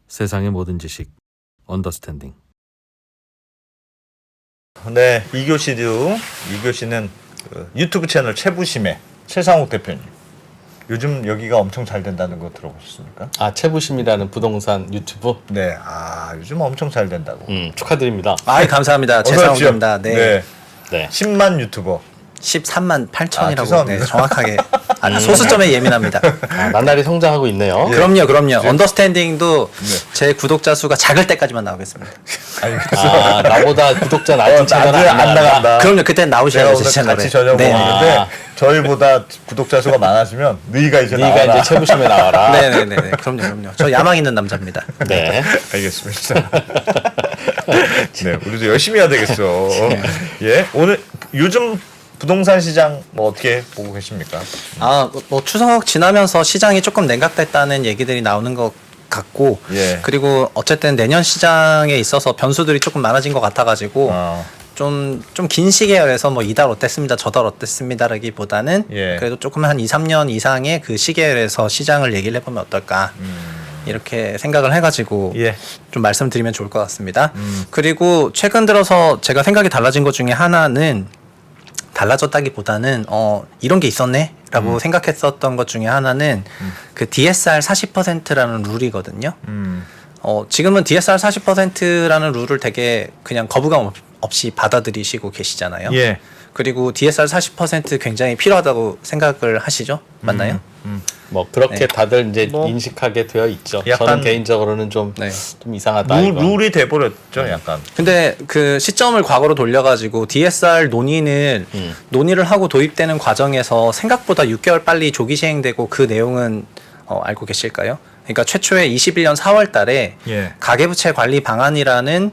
세상의 모든 지식 언더스탠딩. 네, 2교시는 그 유튜브 채널 최부심의 최상욱 대표님. 요즘 여기가 엄청 잘 된다는 거 들어보셨습니까? 아, 최부심이라는 부동산 유튜브? 네, 요즘 엄청 잘 된다고. 축하드립니다. 감사합니다. 최상욱입니다. 네. 네. 10만 유튜버. 13만 8천이라고. 죄송합니다. 네, 정확하게. 소수점에 예민합니다. 나날이 성장하고 있네요. 그럼요. 언더스탠딩도 제 구독자 수가 작을 때까지만 나오겠습니다. 나보다 구독자 낮은 채널은 안 나간다. 그럼요. 그때 나오셔야죠. 제가 오늘 제 채널에. 같이 저녁 네. 먹었는데 저희보다 구독자 수가 많아지면 너희가 이제 네가 나와라. 이제 최부심에 나와라. 네네네. 그럼요. 저 야망 있는 남자입니다. 네. 알겠습니다. 네, 우리도 열심히 해야 되겠어. 예, 오늘 요즘 부동산 시장 뭐 어떻게 보고 계십니까? 뭐 추석 지나면서 시장이 조금 냉각됐다는 얘기들이 나오는 것 같고, 예. 그리고 어쨌든 내년 시장에 있어서 변수들이 조금 많아진 것 같아가지고 좀 긴 시계열에서 뭐 이달 어땠습니다, 저달 어땠습니다라기보다는 예. 그래도 조금 한 2, 3년 이상의 그 시계열에서 시장을 얘기를 해보면 어떨까 이렇게 생각을 해가지고 예. 좀 말씀드리면 좋을 것 같습니다. 그리고 최근 들어서 제가 생각이 달라진 것 중에 하나는 달라졌다기보다는 이런 게 있었네라고 생각했었던 것 중에 하나는 그 DSR 40%라는 룰이거든요. 지금은 DSR 40%라는 룰을 되게 그냥 거부감 없이 받아들이시고 계시잖아요. 예. 그리고 DSR 40% 굉장히 필요하다고 생각을 하시죠? 맞나요? 뭐 그렇게 네. 다들 이제 뭐 인식하게 되어 있죠. 약간 저는 개인적으로는 좀 이상하다. 이건. 룰이 돼버렸죠, 약간. 근데 그 시점을 과거로 돌려가지고 DSR 논의를 하고 도입되는 과정에서 생각보다 6개월 빨리 조기 시행되고 그 내용은 알고 계실까요? 그러니까 최초에 21년 4월 달에 예. 가계부채 관리 방안이라는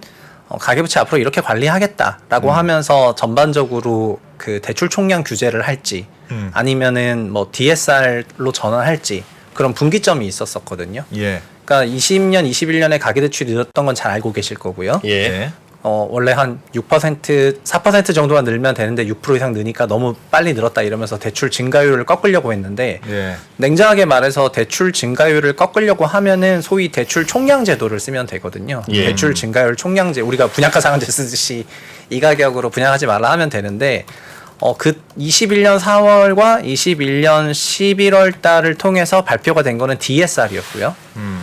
가계부채 앞으로 이렇게 관리하겠다라고 하면서 전반적으로 그 대출 총량 규제를 할지 아니면은 뭐 DSR로 전환할지 그런 분기점이 있었었거든요. 예. 그러니까 20년, 21년에 가계대출이 늘었던 건 잘 알고 계실 거고요. 예. 원래 한 6%, 4% 정도만 늘면 되는데 6% 이상 느니까 너무 빨리 늘었다 이러면서 대출 증가율을 꺾으려고 했는데 예. 냉정하게 말해서 대출 증가율을 꺾으려고 하면은 소위 대출 총량 제도를 쓰면 되거든요. 예. 대출 증가율 총량제, 우리가 분양가 상한제 쓰듯이 이 가격으로 분양하지 말라 하면 되는데 그 21년 4월과 21년 11월 달을 통해서 발표가 된 거는 DSR이었고요.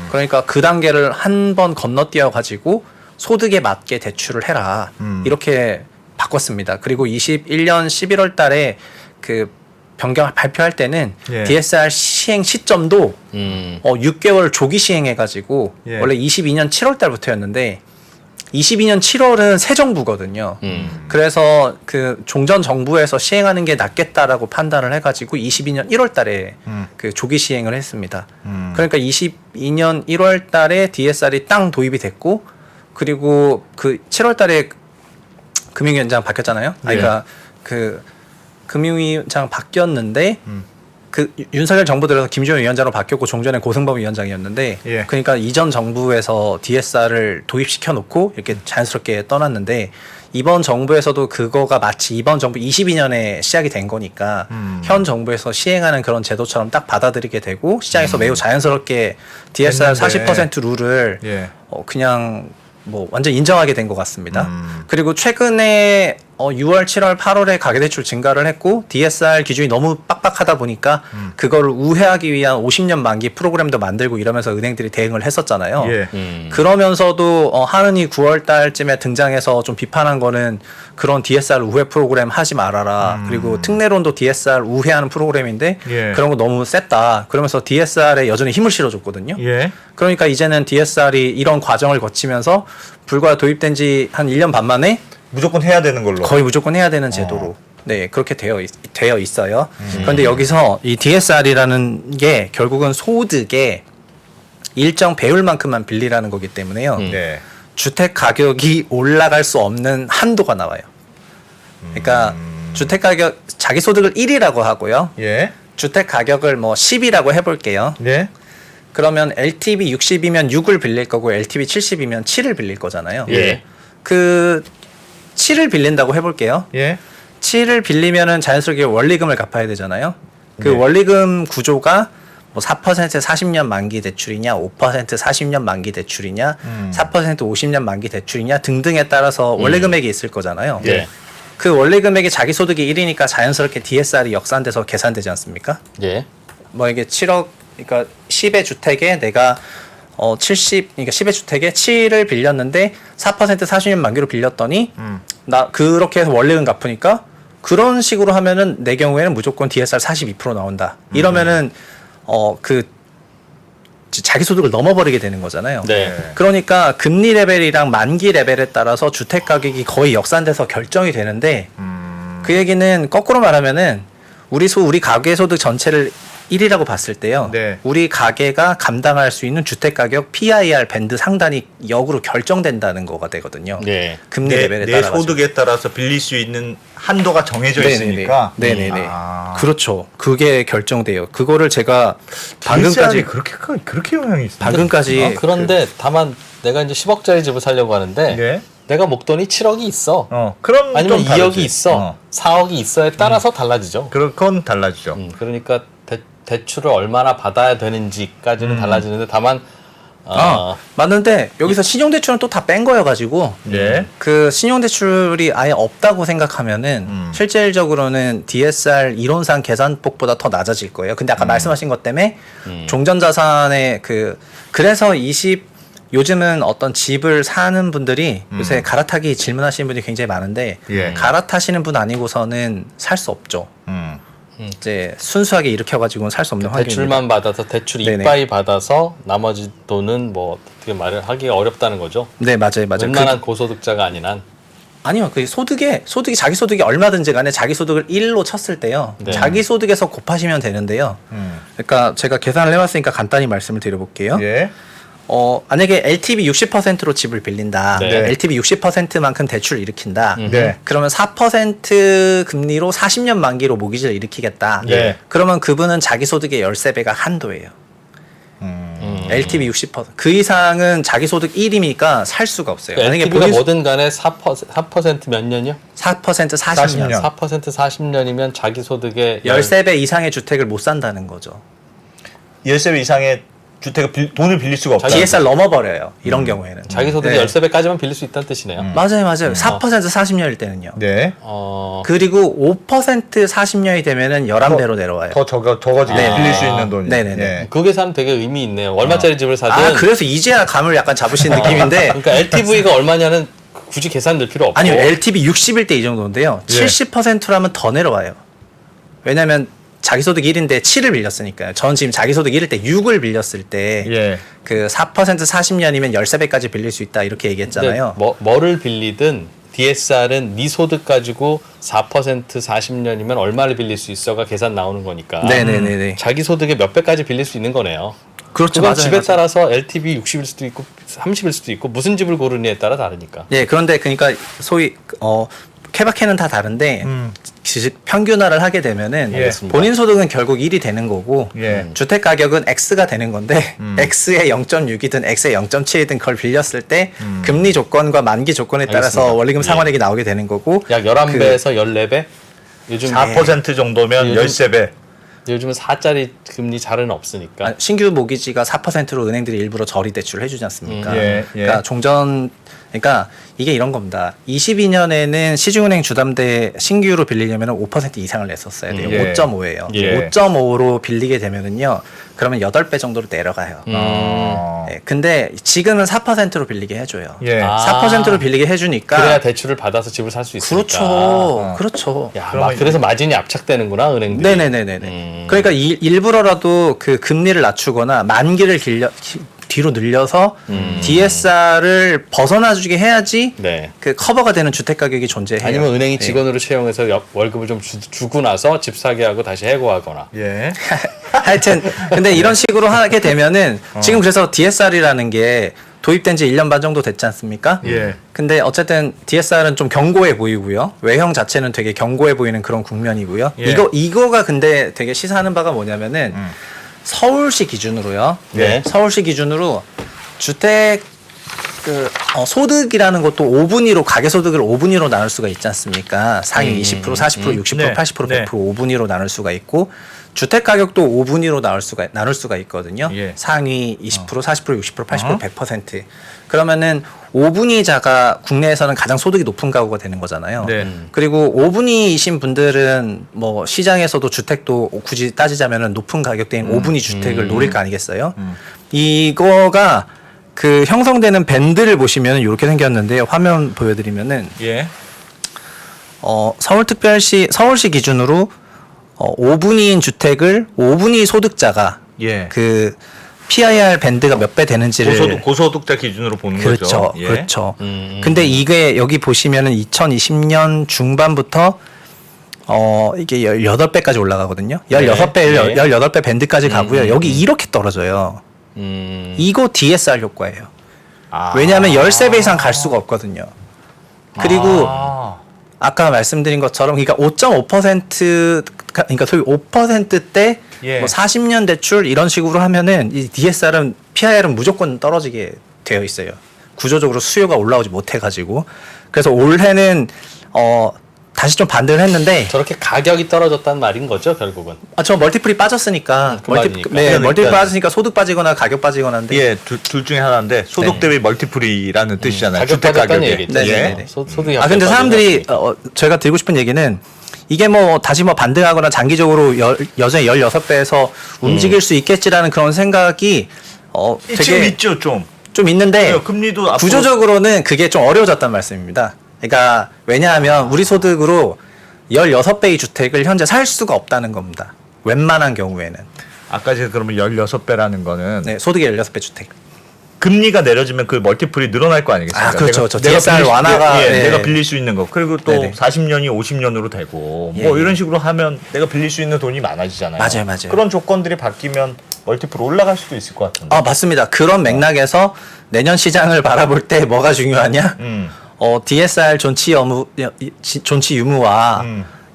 그러니까 그 단계를 한 번 건너뛰어 가지고 소득에 맞게 대출을 해라. 이렇게 바꿨습니다. 그리고 21년 11월 달에 그 변경 발표할 때는 예. DSR 시행 시점도 6개월 조기 시행해가지고 예. 원래 22년 7월 달부터였는데 22년 7월은 새 정부거든요. 그래서 그 종전 정부에서 시행하는 게 낫겠다라고 판단을 해가지고 22년 1월 달에 그 조기 시행을 했습니다. 그러니까 22년 1월 달에 DSR이 땅 도입이 됐고 그리고 그 7월 달에 금융위원장 바뀌었잖아요. 그러니까 그 금융위원장 바뀌었는데 그 윤석열 정부 들어서 김주현 위원장으로 바뀌었고 종전에 고승범 위원장이었는데 예. 그러니까 이전 정부에서 DSR을 도입시켜 놓고 이렇게 자연스럽게 떠났는데 이번 정부에서도 그거가 마치 이번 정부 22년에 시작이 된 거니까 현 정부에서 시행하는 그런 제도처럼 딱 받아들이게 되고 시장에서 매우 자연스럽게 DSR 됐는데. 40% 룰을 예. 그냥 뭐 완전 인정하게 된 것 같습니다. 그리고 최근에 6월, 7월, 8월에 가계대출 증가를 했고 DSR 기준이 너무 빡빡하다 보니까 그거를 우회하기 위한 50년 만기 프로그램도 만들고 이러면서 은행들이 대응을 했었잖아요. 예. 그러면서도 하은이 9월 달쯤에 등장해서 좀 비판한 거는 그런 DSR 우회 프로그램 하지 말아라. 그리고 특례론도 DSR 우회하는 프로그램인데 예. 그런 거 너무 셌다. 그러면서 DSR에 여전히 힘을 실어줬거든요. 예. 그러니까 이제는 DSR이 이런 과정을 거치면서 불과 도입된 지 한 1년 반 만에 무조건 해야 되는 걸로. 거의 무조건 해야 되는 제도로 네 그렇게 되어 있어요. 그런데 여기서 이 DSR이라는 게 결국은 소득의 일정 배율만큼만 빌리라는 거기 때문에요. 네. 주택 가격이 올라갈 수 없는 한도가 나와요. 그러니까 주택 가격 자기 소득을 1이라고 하고요. 예. 주택 가격을 뭐 10이라고 해볼게요. 네. 그러면 LTV 60이면 6을 빌릴 거고 LTV 70이면 7을 빌릴 거잖아요. 예. 그 7을 빌린다고 해볼게요. 예. 7을 빌리면은 자연스럽게 원리금을 갚아야 되잖아요. 그 네. 원리금 구조가 뭐 4% 40년 만기 대출이냐, 5% 40년 만기 대출이냐, 4% 50년 만기 대출이냐 등등에 따라서 원래 금액이 있을 거잖아요. 예. 그 원래 금액이 자기 소득이 1이니까 자연스럽게 DSR이 역산돼서 계산되지 않습니까? 예. 뭐 이게 7억, 그러니까 10의 주택에 내가 70, 그러니까 10의 주택에 7을 빌렸는데 4% 40년 만기로 빌렸더니 나 그렇게 해서 원래는 갚으니까 그런 식으로 하면은 내 경우에는 무조건 DSR 42% 나온다. 이러면은 그 자기 소득을 넘어버리게 되는 거잖아요. 네. 그러니까 금리 레벨이랑 만기 레벨에 따라서 주택 가격이 거의 역산돼서 결정이 되는데 그 얘기는 거꾸로 말하면은 우리 가계 소득 전체를 1이라고 봤을 때요. 네. 우리 가계가 감당할 수 있는 주택 가격 PIR 밴드 상단이 역으로 결정된다는 거가 되거든요. 예. 금리 레벨에 내 따라 소득에 따라서 빌릴 수 있는 한도가 정해져 네네네. 있으니까. 네네네. 아. 그렇죠. 그게 결정돼요. 그거를 제가 방금까지 방금까지 그렇게 영향이 있어. 방금까지 그런데 다만 내가 이제 10억짜리 집을 살려고 하는데 네. 내가 목돈이 7억이 있어. 그럼 아니면 좀 2억이 다르지. 있어. 4억이 있어에 따라서 달라지죠. 그건 달라지죠. 그러니까 대출을 얼마나 받아야 되는지까지는 달라지는데 다만 맞는데 여기서 신용대출은 또 다 뺀 거여가지고 예. 그 신용대출이 아예 없다고 생각하면은 실질적으로는 DSR 이론상 계산폭보다 더 낮아질 거예요. 근데 아까 말씀하신 것 때문에 종전자산의 그래서 요즘은 어떤 집을 사는 분들이 요새 갈아타기 질문하시는 분이 굉장히 많은데 예. 갈아타시는 분 아니고서는 살 수 없죠. 이제 순수하게 일으켜가지고는 살 수 없는 환경입니다. 대출만 받아서 대출 네네. 이빠이 받아서 나머지 돈은 뭐 어떻게 말을 하기가 어렵다는 거죠. 네, 맞아요. 웬만한 고소득자가 아닌 한. 아니요, 그 소득이 자기 소득이 얼마든지 간에 자기 소득을 1로 쳤을 때요. 네. 자기 소득에서 곱하시면 되는데요. 그러니까 제가 계산을 해봤으니까 간단히 말씀을 드려볼게요. 예. 만약에 LTV 60%로 집을 빌린다. 네. LTV 60%만큼 대출을 일으킨다. 네. 그러면 4% 금리로 40년 만기로 모기지를 일으키겠다. 네. 그러면 그분은 자기 소득의 13배가 한도예요. LTV 60%. 그 이상은 자기 소득 1이니까 살 수가 없어요. 만약에 LTV가 본인 뭐든 간에 4%몇 년이요? 4% 40년. 4% 40년이면 자기 소득의 13배 이상의 주택을 못 산다는 거죠. 13배 이상의 주택을 돈을 빌릴 수가 없다. DSR 넘어버려요. 이런 경우에는. 자기 소득의 네. 13배까지만 빌릴 수 있다는 뜻이네요. 맞아요. 4% 40년일 때는요. 네. 그리고 5% 40년이 되면은 11배로 내려와요. 더 적어지게 네. 빌릴 수 있는 돈이. 네네네. 예. 그 계산은 되게 의미 있네요. 얼마짜리 집을 사든 그래서 이제야 감을 약간 잡으신 느낌인데 그러니까 LTV가 얼마냐는 굳이 계산 늘 필요 없고 아니요. LTV 60일 때 이 정도인데요. 예. 70%라면 더 내려와요. 왜냐면 자기 소득 1인데 7을 빌렸으니까요. 전 지금 자기 소득 1일 때 6을 빌렸을 때 예. 그 4% 40년이면 13배까지 빌릴 수 있다 이렇게 얘기했잖아요. 근데 뭐를 빌리든 DSR은 네 소득 가지고 4% 40년이면 얼마를 빌릴 수 있어가 계산 나오는 거니까 네네네네. 자기 소득의 몇 배까지 빌릴 수 있는 거네요. 그렇죠. 그건 맞아요. 집에 맞아요. 따라서 LTV 60일 수도 있고 30일 수도 있고 무슨 집을 고르느냐에 따라 다르니까. 예, 그런데 그러니까 소위 케바케는 다 다른데 평균화를 하게 되면은 예. 본인 소득은 결국 1이 되는 거고 예. 주택 가격은 X가 되는 건데 X의 0.6이든 X의 0.7이든 그걸 빌렸을 때 금리 조건과 만기 조건에 따라서 알겠습니다. 원리금 예. 상환액이 나오게 되는 거고 약 11배에서 14배? 요즘 4% 정도면 요즘- 13배. 요즘은 4짜리 금리 잘은 없으니까. 신규 모기지가 4%로 은행들이 일부러 저리 대출을 해주지 않습니까? 예, 예. 그러니까 이게 이런 겁니다. 22년에는 시중은행 주담대 신규로 빌리려면 5% 이상을 냈었어야 돼요. 예. 5.5예요. 예. 5.5로 빌리게 되면은요. 그러면 8배 정도로 내려가요. 네, 근데 지금은 4%로 빌리게 해줘요. 예. 아. 4%로 빌리게 해주니까 그래야 대출을 받아서 집을 살 수 있으니까. 그렇죠. 그렇죠. 야, 그러면 그래서 마진이 압착되는구나 은행들이. 네네네네. 그러니까 일부러라도 그 금리를 낮추거나 만기를 뒤로 늘려서 DSR을 벗어나주게 해야지 네. 그 커버가 되는 주택 가격이 존재해요. 아니면 은행이 네. 직원으로 채용해서 월급을 좀 주고 나서 집 사게 하고 다시 해고하거나. 예. 하여튼 근데 이런 식으로 하게 되면은 지금 그래서 DSR이라는 게 도입된 지 1년 반 정도 됐지 않습니까? 예. 근데 어쨌든 DSR은 좀 견고해 보이고요. 외형 자체는 되게 견고해 보이는 그런 국면이고요. 예. 이거가 근데 되게 시사하는 바가 뭐냐면은 서울시 기준으로요. 네. 서울시 기준으로 주택 소득이라는 것도 5분위로 가계소득을 5분위로 나눌 수가 있지 않습니까? 상위 20%, 40%, 60%, 네. 80%, 100% 네. 5분위로 나눌 수가 있고 주택 가격도 5분위로 나눌 수가 있거든요. 예. 상위 20%, 40%, 60%, 80%, 100%. 그러면은 5분위자가 국내에서는 가장 소득이 높은 가구가 되는 거잖아요. 네. 그리고 5분위이신 분들은 뭐 시장에서도 주택도 굳이 따지자면은 높은 가격대인 5분위 주택을 노릴 거 아니겠어요? 이거가 그 형성되는 밴드를 보시면 이렇게 생겼는데요. 화면 보여드리면은 예. 서울시 기준으로 5분위인 주택을 5분위 소득자가 예. 그 PIR 밴드가 몇 배 되는지를 고소득자 기준으로 보는 그렇죠, 거죠. 예. 그렇죠. 근데 이게 여기 보시면은 2020년 중반부터 이게 18배까지 올라가거든요. 16배, 네. 18배 밴드까지 가고요. 여기 이렇게 떨어져요. 이거 DSR 효과예요. 아. 왜냐하면 13배 이상 갈 수가 없거든요. 그리고 아. 아까 말씀드린 것처럼 그러니까 5.5% 그러니까 소위 5%대 예. 뭐 40년 대출 이런 식으로 하면은 이 DSR은 PIR은 무조건 떨어지게 되어 있어요. 구조적으로 수요가 올라오지 못해 가지고. 그래서 올해는 다시 좀 반대를 했는데 저렇게 가격이 떨어졌다는 말인 거죠, 결국은. 저 멀티플이 빠졌으니까 그 말이니까. 멀티플 빠졌으니까 소득 빠지거나 가격 빠지거나인데 예, 둘 중에 하나인데 소득 대비 멀티플이라는 뜻이잖아요. 가격 주택 빠졌다는 가격에. 얘기죠. 네, 예. 네, 네. 소득이 근데 사람들이 저희가 드리고 싶은 얘기는 이게 뭐 다시 뭐 반등하거나 장기적으로 여전히 16배에서 움직일 수 있겠지라는 그런 생각이 지금 되게 있죠, 좀. 좀 있는데 금리도 앞으로 구조적으로는 그게 좀 어려워졌단 말씀입니다. 그러니까 왜냐하면 우리 소득으로 16배의 주택을 현재 살 수가 없다는 겁니다. 웬만한 경우에는. 아까 제가 그러면 16배라는 거는 네, 소득이 16배 주택. 금리가 내려지면 그 멀티플이 늘어날 거 아니겠습니까? 아, 그렇죠. 그렇죠. 내가 DSR 빌릴 수- 완화가, 예, 네. 내가 빌릴 수 있는 거. 그리고 또 네네. 40년이 50년으로 되고 예, 뭐 예. 이런 식으로 하면 내가 빌릴 수 있는 돈이 많아지잖아요. 맞아요, 맞아요. 그런 조건들이 바뀌면 멀티플 올라갈 수도 있을 것 같은데. 맞습니다. 그런 맥락에서 내년 시장을 바라볼 때 뭐가 중요하냐? DSR 존치 유무와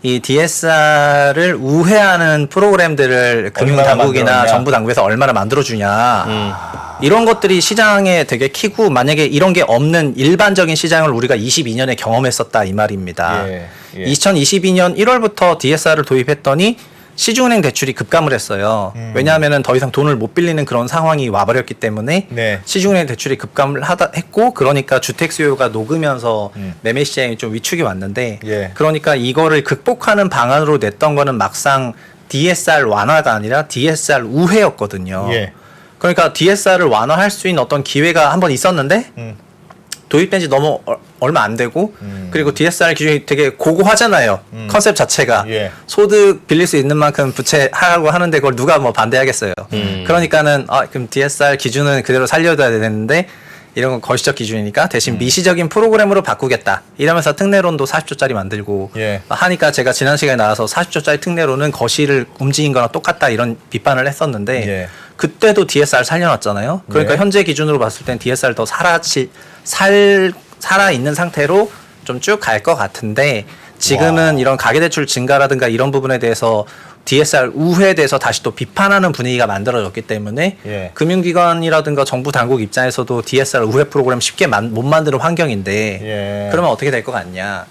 이 DSR을 우회하는 프로그램들을 금융당국이나 만들었냐? 정부 당국에서 얼마나 만들어주냐. 이런 것들이 시장에 되게 키고 만약에 이런 게 없는 일반적인 시장을 우리가 22년에 경험했었다 이 말입니다. 예, 예. 2022년 1월부터 DSR을 도입했더니 시중은행 대출이 급감을 했어요. 왜냐하면은 더 이상 돈을 못 빌리는 그런 상황이 와버렸기 때문에 네. 시중은행 대출이 급감을 했고 그러니까 주택 수요가 녹으면서 매매 시장이 좀 위축이 왔는데 예. 그러니까 이거를 극복하는 방안으로 냈던 거는 막상 DSR 완화가 아니라 DSR 우회였거든요. 예. 그러니까 DSR을 완화할 수 있는 어떤 기회가 한번 있었는데 도입된 지 너무 얼마 안 되고 그리고 DSR 기준이 되게 고고하잖아요. 컨셉 자체가 예. 소득 빌릴 수 있는 만큼 부채하라고 하는데 그걸 누가 뭐 반대하겠어요. 그러니까는 그럼 DSR 기준은 그대로 살려둬야 되는데 이런 건 거시적 기준이니까 대신 미시적인 프로그램으로 바꾸겠다. 이러면서 특례론도 40조짜리 만들고 예. 하니까 제가 지난 시간에 나와서 40조짜리 특례론은 거시를 움직인 거랑 똑같다 이런 비판을 했었는데 예. 그때도 DSR 살려놨잖아요. 그러니까 네. 현재 기준으로 봤을 땐 DSR 더 살아있는 상태로 좀 쭉 갈 것 같은데 지금은 이런 가계대출 증가라든가 이런 부분에 대해서 DSR 우회에 대해서 다시 또 비판하는 분위기가 만들어졌기 때문에 예. 금융기관이라든가 정부 당국 입장에서도 DSR 우회 프로그램 쉽게 못 만드는 환경인데 예. 그러면 어떻게 될 것 같냐.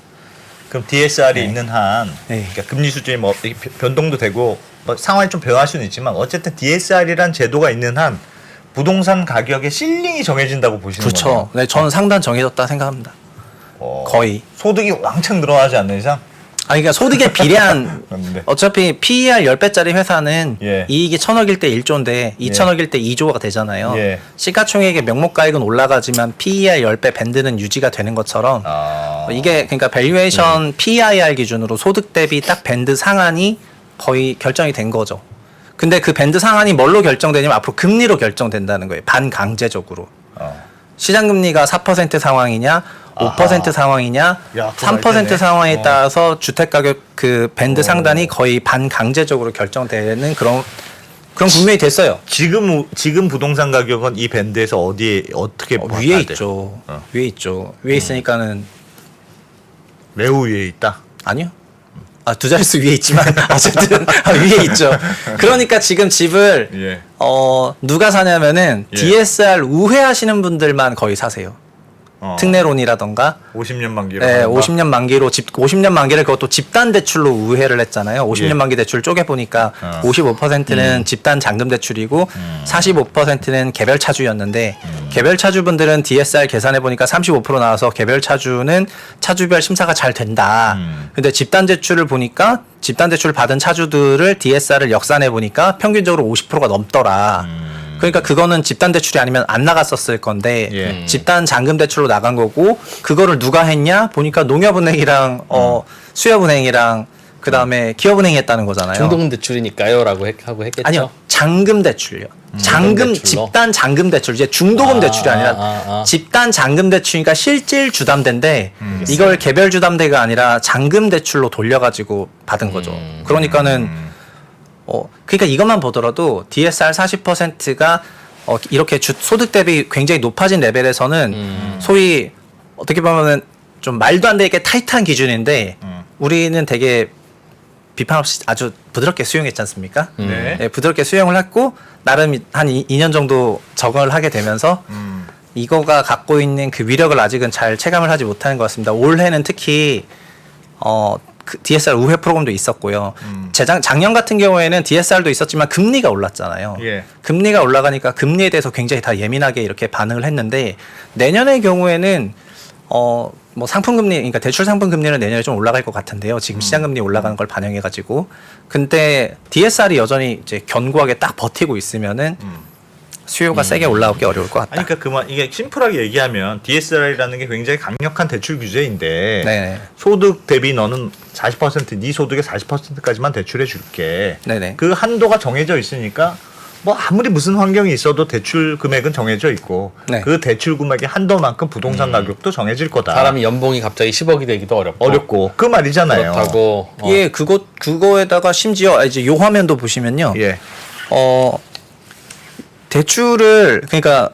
그럼 DSR이 있는 한 네. 그러니까 금리 수준이 뭐 이렇게 변동도 되고 뭐 상황이 좀 변할 수는 있지만 어쨌든 DSR이란 제도가 있는 한 부동산 가격의 실링이 정해진다고 보시는 그렇죠. 거예요. 네, 저는 상단 정해졌다 생각합니다. 거의. 소득이 왕창 늘어나지 않는 이상 그러니까 소득에 비례한 맞는데. 어차피 PER 10배짜리 회사는 예. 이익이 1,000억일 때 1조인데 2,000억일 때 2조가 되잖아요. 예. 시가총액의 명목가액은 올라가지만 PER 10배 밴드는 유지가 되는 것처럼 이게 그러니까 밸류에이션 PEIR 기준으로 소득 대비 딱 밴드 상한이 거의 결정이 된 거죠. 근데 그 밴드 상한이 뭘로 결정되냐면 앞으로 금리로 결정된다는 거예요. 반강제적으로. 시장 금리가 4% 상황이냐, 5% 상황이냐, 야, 그거 3% 알겠네. 상황에 따라서 주택 가격 그 밴드 상단이 거의 반강제적으로 결정되는 그런 분명히 됐어요. 지금 부동산 가격은 이 밴드에서 어디에 어떻게 봐야 위에 돼? 있죠. 위에 있죠. 위에 있으니까는 매우 위에 있다. 아니요. 두 자릿수 위에 있지만 어쨌든 위에 있죠. 그러니까 지금 집을 예. 누가 사냐면은 예. DSR 우회하시는 분들만 거의 사세요. 특례론이라던가 50년 만기로. 네, 하는 거? 50년 만기로 50년 만기를 그것도 집단 대출로 우회를 했잖아요. 50년 예. 만기 대출 쪼개 보니까 55%는 집단 잔금 대출이고 45%는 개별 차주였는데 개별 차주분들은 DSR 계산해 보니까 35% 나와서 개별 차주는 차주별 심사가 잘 된다. 근데 집단 대출을 보니까 집단 대출 받은 차주들을 DSR을 역산해 보니까 평균적으로 50%가 넘더라. 그러니까 그거는 집단 대출이 아니면 안 나갔었을 건데 예. 집단 잔금 대출로 나간 거고 그거를 누가 했냐 보니까 농협은행이랑 수협은행이랑 그 다음에 기업은행이 했다는 거잖아요. 중도금 대출이니까요라고 하고 했겠죠. 아니요, 잔금 대출요. 잔금 대출로? 집단 잔금 대출 이제 중도금 대출이 아니라 집단 잔금 대출이니까 실질 주담대인데 이걸 개별 주담대가 아니라 잔금 대출로 돌려가지고 받은 거죠. 그러니까는 그러니까 이것만 보더라도 DSR 40%가 이렇게 소득 대비 굉장히 높아진 레벨에서는 소위 어떻게 보면은 좀 말도 안 되게 타이트한 기준인데 우리는 되게 비판 없이 아주 부드럽게 수용했지 않습니까? 네. 네, 부드럽게 수용을 했고 나름 한 2년 정도 적응을 하게 되면서 이거가 갖고 있는 그 위력을 아직은 잘 체감을 하지 못하는 것 같습니다. 올해는 특히 그 DSR 우회 프로그램도 있었고요. 작년 같은 경우에는 DSR도 있었지만 금리가 올랐잖아요. 예. 금리가 올라가니까 금리에 대해서 굉장히 다 예민하게 이렇게 반응을 했는데 내년의 경우에는 뭐 상품금리, 그러니까 대출 상품금리는 내년에 좀 올라갈 것 같은데요. 지금 시장금리 올라가는 걸 반영해가지고. 근데 DSR이 여전히 이제 견고하게 딱 버티고 있으면은 수요가 세게 올라오기 어려울 것 같다. 아니 그러니까 이게 심플하게 얘기하면 DSR이라는 게 굉장히 강력한 대출 규제인데 네네. 소득 대비 너는 40%네 소득의 40%까지만 대출해 줄게. 네네. 그 한도가 정해져 있으니까 뭐 아무리 무슨 환경이 있어도 대출 금액은 정해져 있고 네. 그 대출 금액의 한도만큼 부동산 가격도 정해질 거다. 사람이 연봉이 갑자기 10억이 되기도 어렵고 그 말이잖아요. 그렇다고 예, 그거에다가 심지어 이제 요 화면도 보시면요. 예. 대출을 그러니까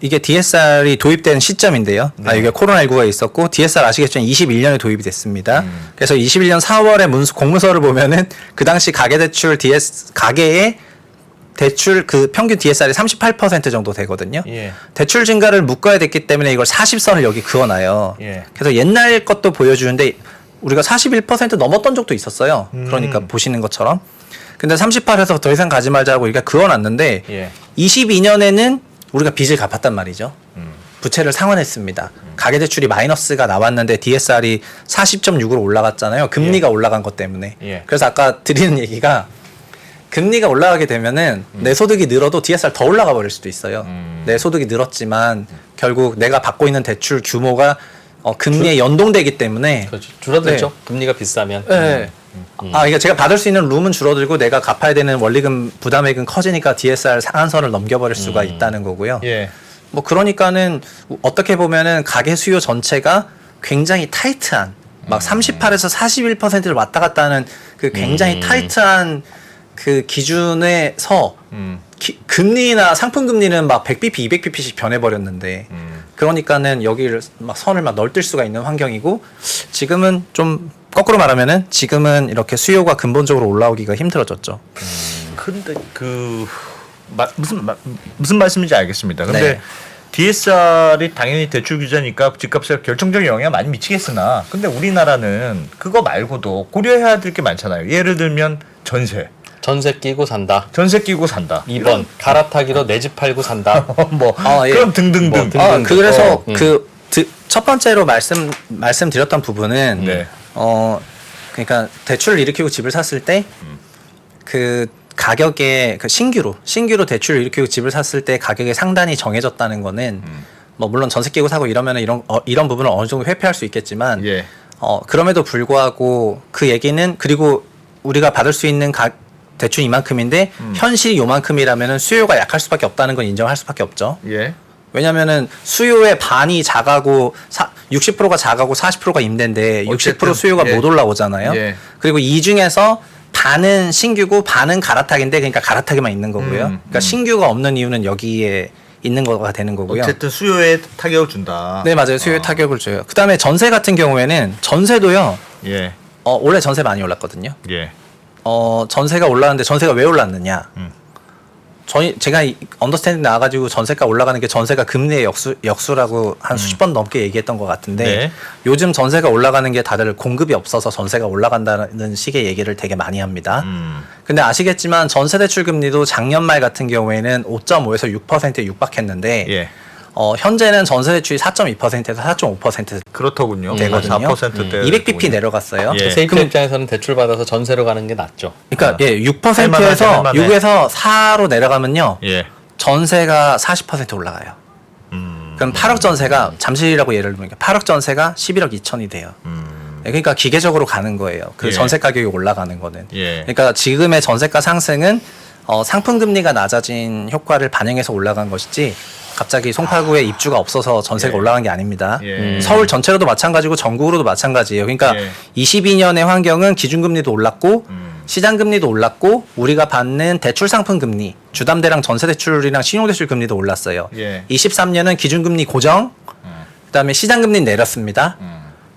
이게 DSR이 도입된 시점인데요. 이게 코로나19가 있었고 DSR 아시겠지만 21년에 도입이 됐습니다. 그래서 21년 4월에 공문서를 보면은 그 당시 가계대출 가계의 대출 그 평균 DSR이 38% 정도 되거든요. 예. 대출 증가를 묶어야 됐기 때문에 이걸 40선을 여기 그어놔요. 예. 그래서 옛날 것도 보여주는데 우리가 41% 넘었던 적도 있었어요. 그러니까 보시는 것처럼. 근데 38에서 더 이상 가지 말자고 우리가 그어놨는데 예. 22년에는 우리가 빚을 갚았단 말이죠. 부채를 상환했습니다. 가계대출이 마이너스가 나왔는데 DSR이 40.6으로 올라갔잖아요. 금리가 올라간 것 때문에. 예. 그래서 아까 드리는 얘기가 금리가 올라가게 되면은 내 소득이 늘어도 DSR 더 올라가 버릴 수도 있어요. 내 소득이 늘었지만 결국 내가 받고 있는 대출 규모가 금리에 연동되기 때문에 그렇죠. 줄어들죠. 네. 금리가 비싸면. 네. 그러니까 제가 받을 수 있는 룸은 줄어들고 내가 갚아야 되는 원리금 부담액은 커지니까 DSR 상한선을 넘겨버릴 수가 있다는 거고요. 예. 뭐 그러니까는 어떻게 보면은 가계 수요 전체가 굉장히 타이트한 막 38에서 41%를 왔다 갔다 하는 그 굉장히 타이트한 그 기준에서 금리나 상품 금리는 막 100bp, 200bp씩 변해버렸는데 그러니까는 여기를 막 선을 막 넓힐 수가 있는 환경이고 지금은 좀 거꾸로 말하면은 지금은 이렇게 수요가 근본적으로 올라오기가 힘들어졌죠. 근데 무슨 말씀인지 알겠습니다. 근데 네. DSR이 당연히 대출 규제니까 집값에 결정적인 영향을 많이 미치겠으나 근데 우리나라는 그거 말고도 고려해야 될 게 많잖아요. 예를 들면 전세 끼고 산다. 전세 끼고 산다. 2번 갈아타기로 내 집 팔고 산다. 뭐 예. 그럼 등등등. 뭐 그래서 첫 번째로 말씀드렸던 부분은 네. 그러니까 대출을 일으키고 집을 샀을 때 그 가격에 그 신규로 대출을 일으키고 집을 샀을 때 가격의 상단이 정해졌다는 거는 뭐 물론 전세 끼고 사고 이러면은 이런 부분을 어느 정도 회피할 수 있겠지만 예. 그럼에도 불구하고 그 얘기는 그리고 우리가 받을 수 있는 대출 이만큼인데 현실이 요만큼이라면은 수요가 약할 수밖에 없다는 건 인정할 수밖에 없죠. 예. 왜냐면은 수요의 반이 작아고 60%가 작아고 40%가 임대인데 60% 어쨌든, 수요가 예. 못 올라오잖아요. 예. 그리고 이 중에서 반은 신규고 반은 갈아타기인데 그러니까 갈아타기만 있는 거고요. 그러니까 신규가 없는 이유는 여기에 있는 거가 되는 거고요. 어쨌든 수요에 타격을 준다. 네, 맞아요. 수요에 타격을 줘요. 그다음에 전세 같은 경우에는 전세도요. 예. 올해 전세 많이 올랐거든요. 예. 전세가 올랐는데 전세가 왜 올랐느냐? 제가 언더스탠딩 나와가지고 전세가 올라가는 게 전세가 금리의 역수라고 한 수십 번 넘게 얘기했던 것 같은데 네. 요즘 전세가 올라가는 게 다들 공급이 없어서 전세가 올라간다는 식의 얘기를 되게 많이 합니다. 근데 아시겠지만 전세 대출 금리도 작년 말 같은 경우에는 5.5에서 6%에 육박했는데 예. 현재는 전세 대출이 4.2%에서 4.5% 그렇더군요. 되거든요. 4%대 200bp 내려갔어요. 예. 세입자 입장에서는 대출 받아서 전세로 가는 게 낫죠. 그러니까 예, 할만하죠, 6%에서 할만해. 6에서 4로 내려가면요. 예. 전세가 40% 올라가요. 그럼 8억 전세가 잠실이라고 예를 들면 8억 전세가 11억 2천이 돼요. 그러니까 기계적으로 가는 거예요. 그 예. 전세 가격이 올라가는 거는. 예. 그러니까 지금의 전세가 상승은 상품 금리가 낮아진 효과를 반영해서 올라간 것이지 갑자기 송파구에 입주가 없어서 전세가 예. 올라간 게 아닙니다. 예. 서울 전체로도 마찬가지고 전국으로도 마찬가지예요. 그러니까 예. 22년의 환경은 기준금리도 올랐고 시장금리도 올랐고 우리가 받는 대출 상품 금리, 주담대랑 전세대출이랑 신용대출 금리도 올랐어요. 예. 23년은 기준금리 고정, 그다음에 시장금리 내렸습니다.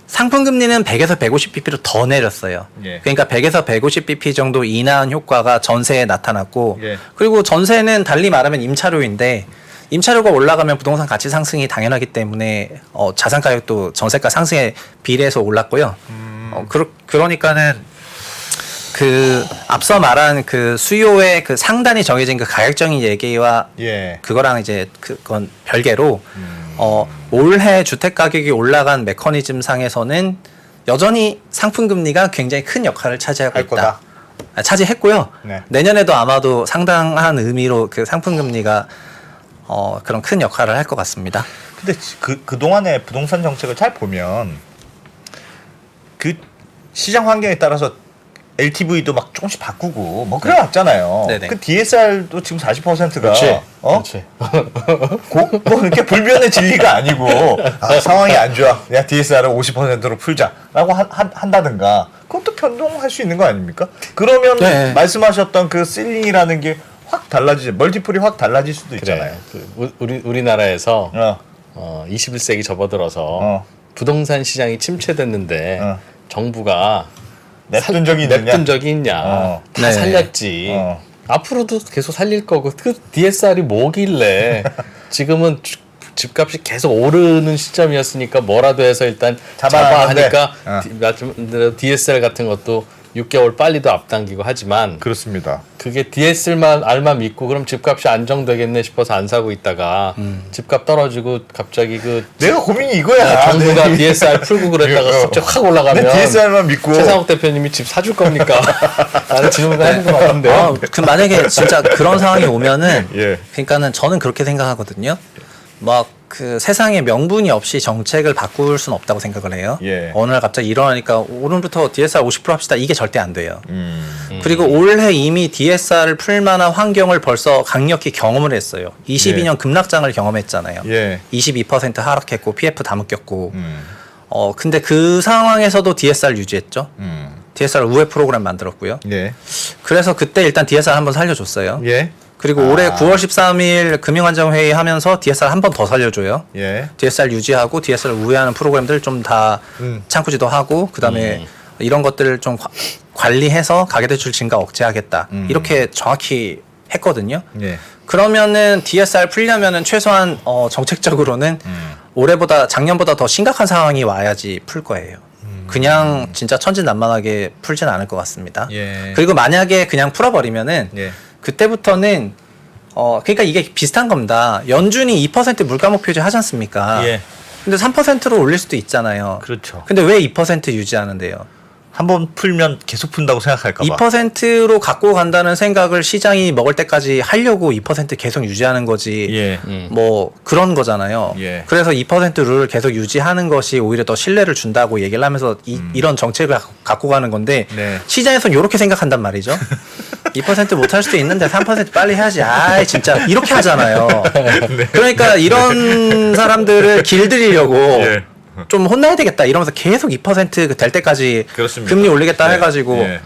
상품금리는 100에서 150bp로 더 내렸어요. 예. 그러니까 100에서 150bp 정도 인하한 효과가 전세에 나타났고 예. 그리고 전세는 달리 말하면 임차료인데 임차료가 올라가면 부동산 가치 상승이 당연하기 때문에 자산 가격도 전세가 상승에 비례해서 올랐고요. 그러니까는 그 앞서 말한 그 수요의 그 상단이 정해진 그 가격적인 얘기와 예. 그거랑 이제 그건 별개로 올해 주택 가격이 올라간 메커니즘 상에서는 여전히 상품 금리가 굉장히 큰 역할을 차지하고 할 있다. 거다. 차지했고요. 네. 내년에도 아마도 상당한 의미로 그 상품 금리가 그런 큰 역할을 할 것 같습니다. 근데 그동안의 부동산 정책을 잘 보면 그 시장 환경에 따라서 LTV도 막 조금씩 바꾸고 뭐 그래 왔잖아요. 네네. 그 DSR도 지금 40%가 그렇지. 그렇지. 뭐 이렇게 불변의 진리가 아니고 상황이 안 좋아. 야 DSR을 50%로 풀자라고 한다든가 그것도 변동할 수 있는 거 아닙니까? 그러면 네. 말씀하셨던 그 실링이라는 게 확 달라지죠. 멀티플이 확 달라질 수도 있잖아요. 그 우리나라에서 어. 21세기 접어들어서 부동산 시장이 침체됐는데 정부가 냅둔 적이 있느냐? 냅둔 적이 있냐? 다 네. 살렸지. 어. 앞으로도 계속 살릴 거고 그 DSR이 뭐길래 지금은 집값이 계속 오르는 시점이었으니까 뭐라도 해서 일단 잡아놨는데. 잡아하니까 DSR 같은 것도 6개월 빨리도 앞당기고 하지만 그렇습니다. 그게 DSR만 믿고 그럼 집값이 안정되겠네 싶어서 안 사고 있다가 집값 떨어지고 갑자기 그 내가 고민이 이거야. 정부가 네. DSR 풀고 그랬다가 갑자기 확 올라가면 내 DSR만 믿고 최상욱 대표님이 집 사줄 겁니까? 라는 질문을 하는 것 같은데요. 그 만약에 진짜 그런 상황이 오면은 예. 그러니까는 저는 그렇게 생각하거든요. 막 그 세상에 명분이 없이 정책을 바꿀 수는 없다고 생각을 해요. 예. 어느 날 갑자기 일어나니까 오늘부터 DSR 50% 합시다. 이게 절대 안 돼요. 그리고 올해 이미 DSR을 풀 만한 환경을 벌써 강력히 경험을 했어요. 22년 예. 급락장을 경험했잖아요. 예. 22% 하락했고 PF 다 묶였고. 근데 그 상황에서도 DSR 유지했죠. DSR 우회 프로그램 만들었고요. 예. 그래서 그때 일단 DSR 한번 살려줬어요. 예. 그리고 올해 9월 13일 금융안정회의 하면서 DSR 한 번 더 살려줘요. 예. DSR 유지하고 DSR 우회하는 프로그램들 좀 다 창구지도 하고 그다음에 이런 것들을 좀 관리해서 가계대출 증가 억제하겠다. 이렇게 정확히 했거든요. 예. 그러면은 DSR 풀려면은 최소한 정책적으로는 올해보다 작년보다 더 심각한 상황이 와야지 풀 거예요. 그냥 진짜 천진난만하게 풀진 않을 것 같습니다. 예. 그리고 만약에 그냥 풀어버리면은 예. 그때부터는 그러니까 이게 비슷한 겁니다. 연준이 2% 물가 목표제 하지 않습니까? 예. 근데 3%로 올릴 수도 있잖아요. 그렇죠. 근데 왜 2% 유지하는데요? 한번 풀면 계속 푼다고 생각할까 봐. 2%로 갖고 간다는 생각을 시장이 먹을 때까지 하려고 2% 계속 유지하는 거지. 예. 뭐 그런 거잖아요. 예. 그래서 2% 룰을 계속 유지하는 것이 오히려 더 신뢰를 준다고 얘기를 하면서 이런 정책을 갖고 가는 건데 네. 시장에서는 이렇게 생각한단 말이죠. 2% 못할 수도 있는데 3% 빨리 해야지. 아이 진짜 이렇게 하잖아요. 그러니까 이런 사람들을 길들이려고 예. 좀 혼나야 되겠다 이러면서 계속 2%될 때까지 그렇습니다. 금리 올리겠다 네. 해가지고 예.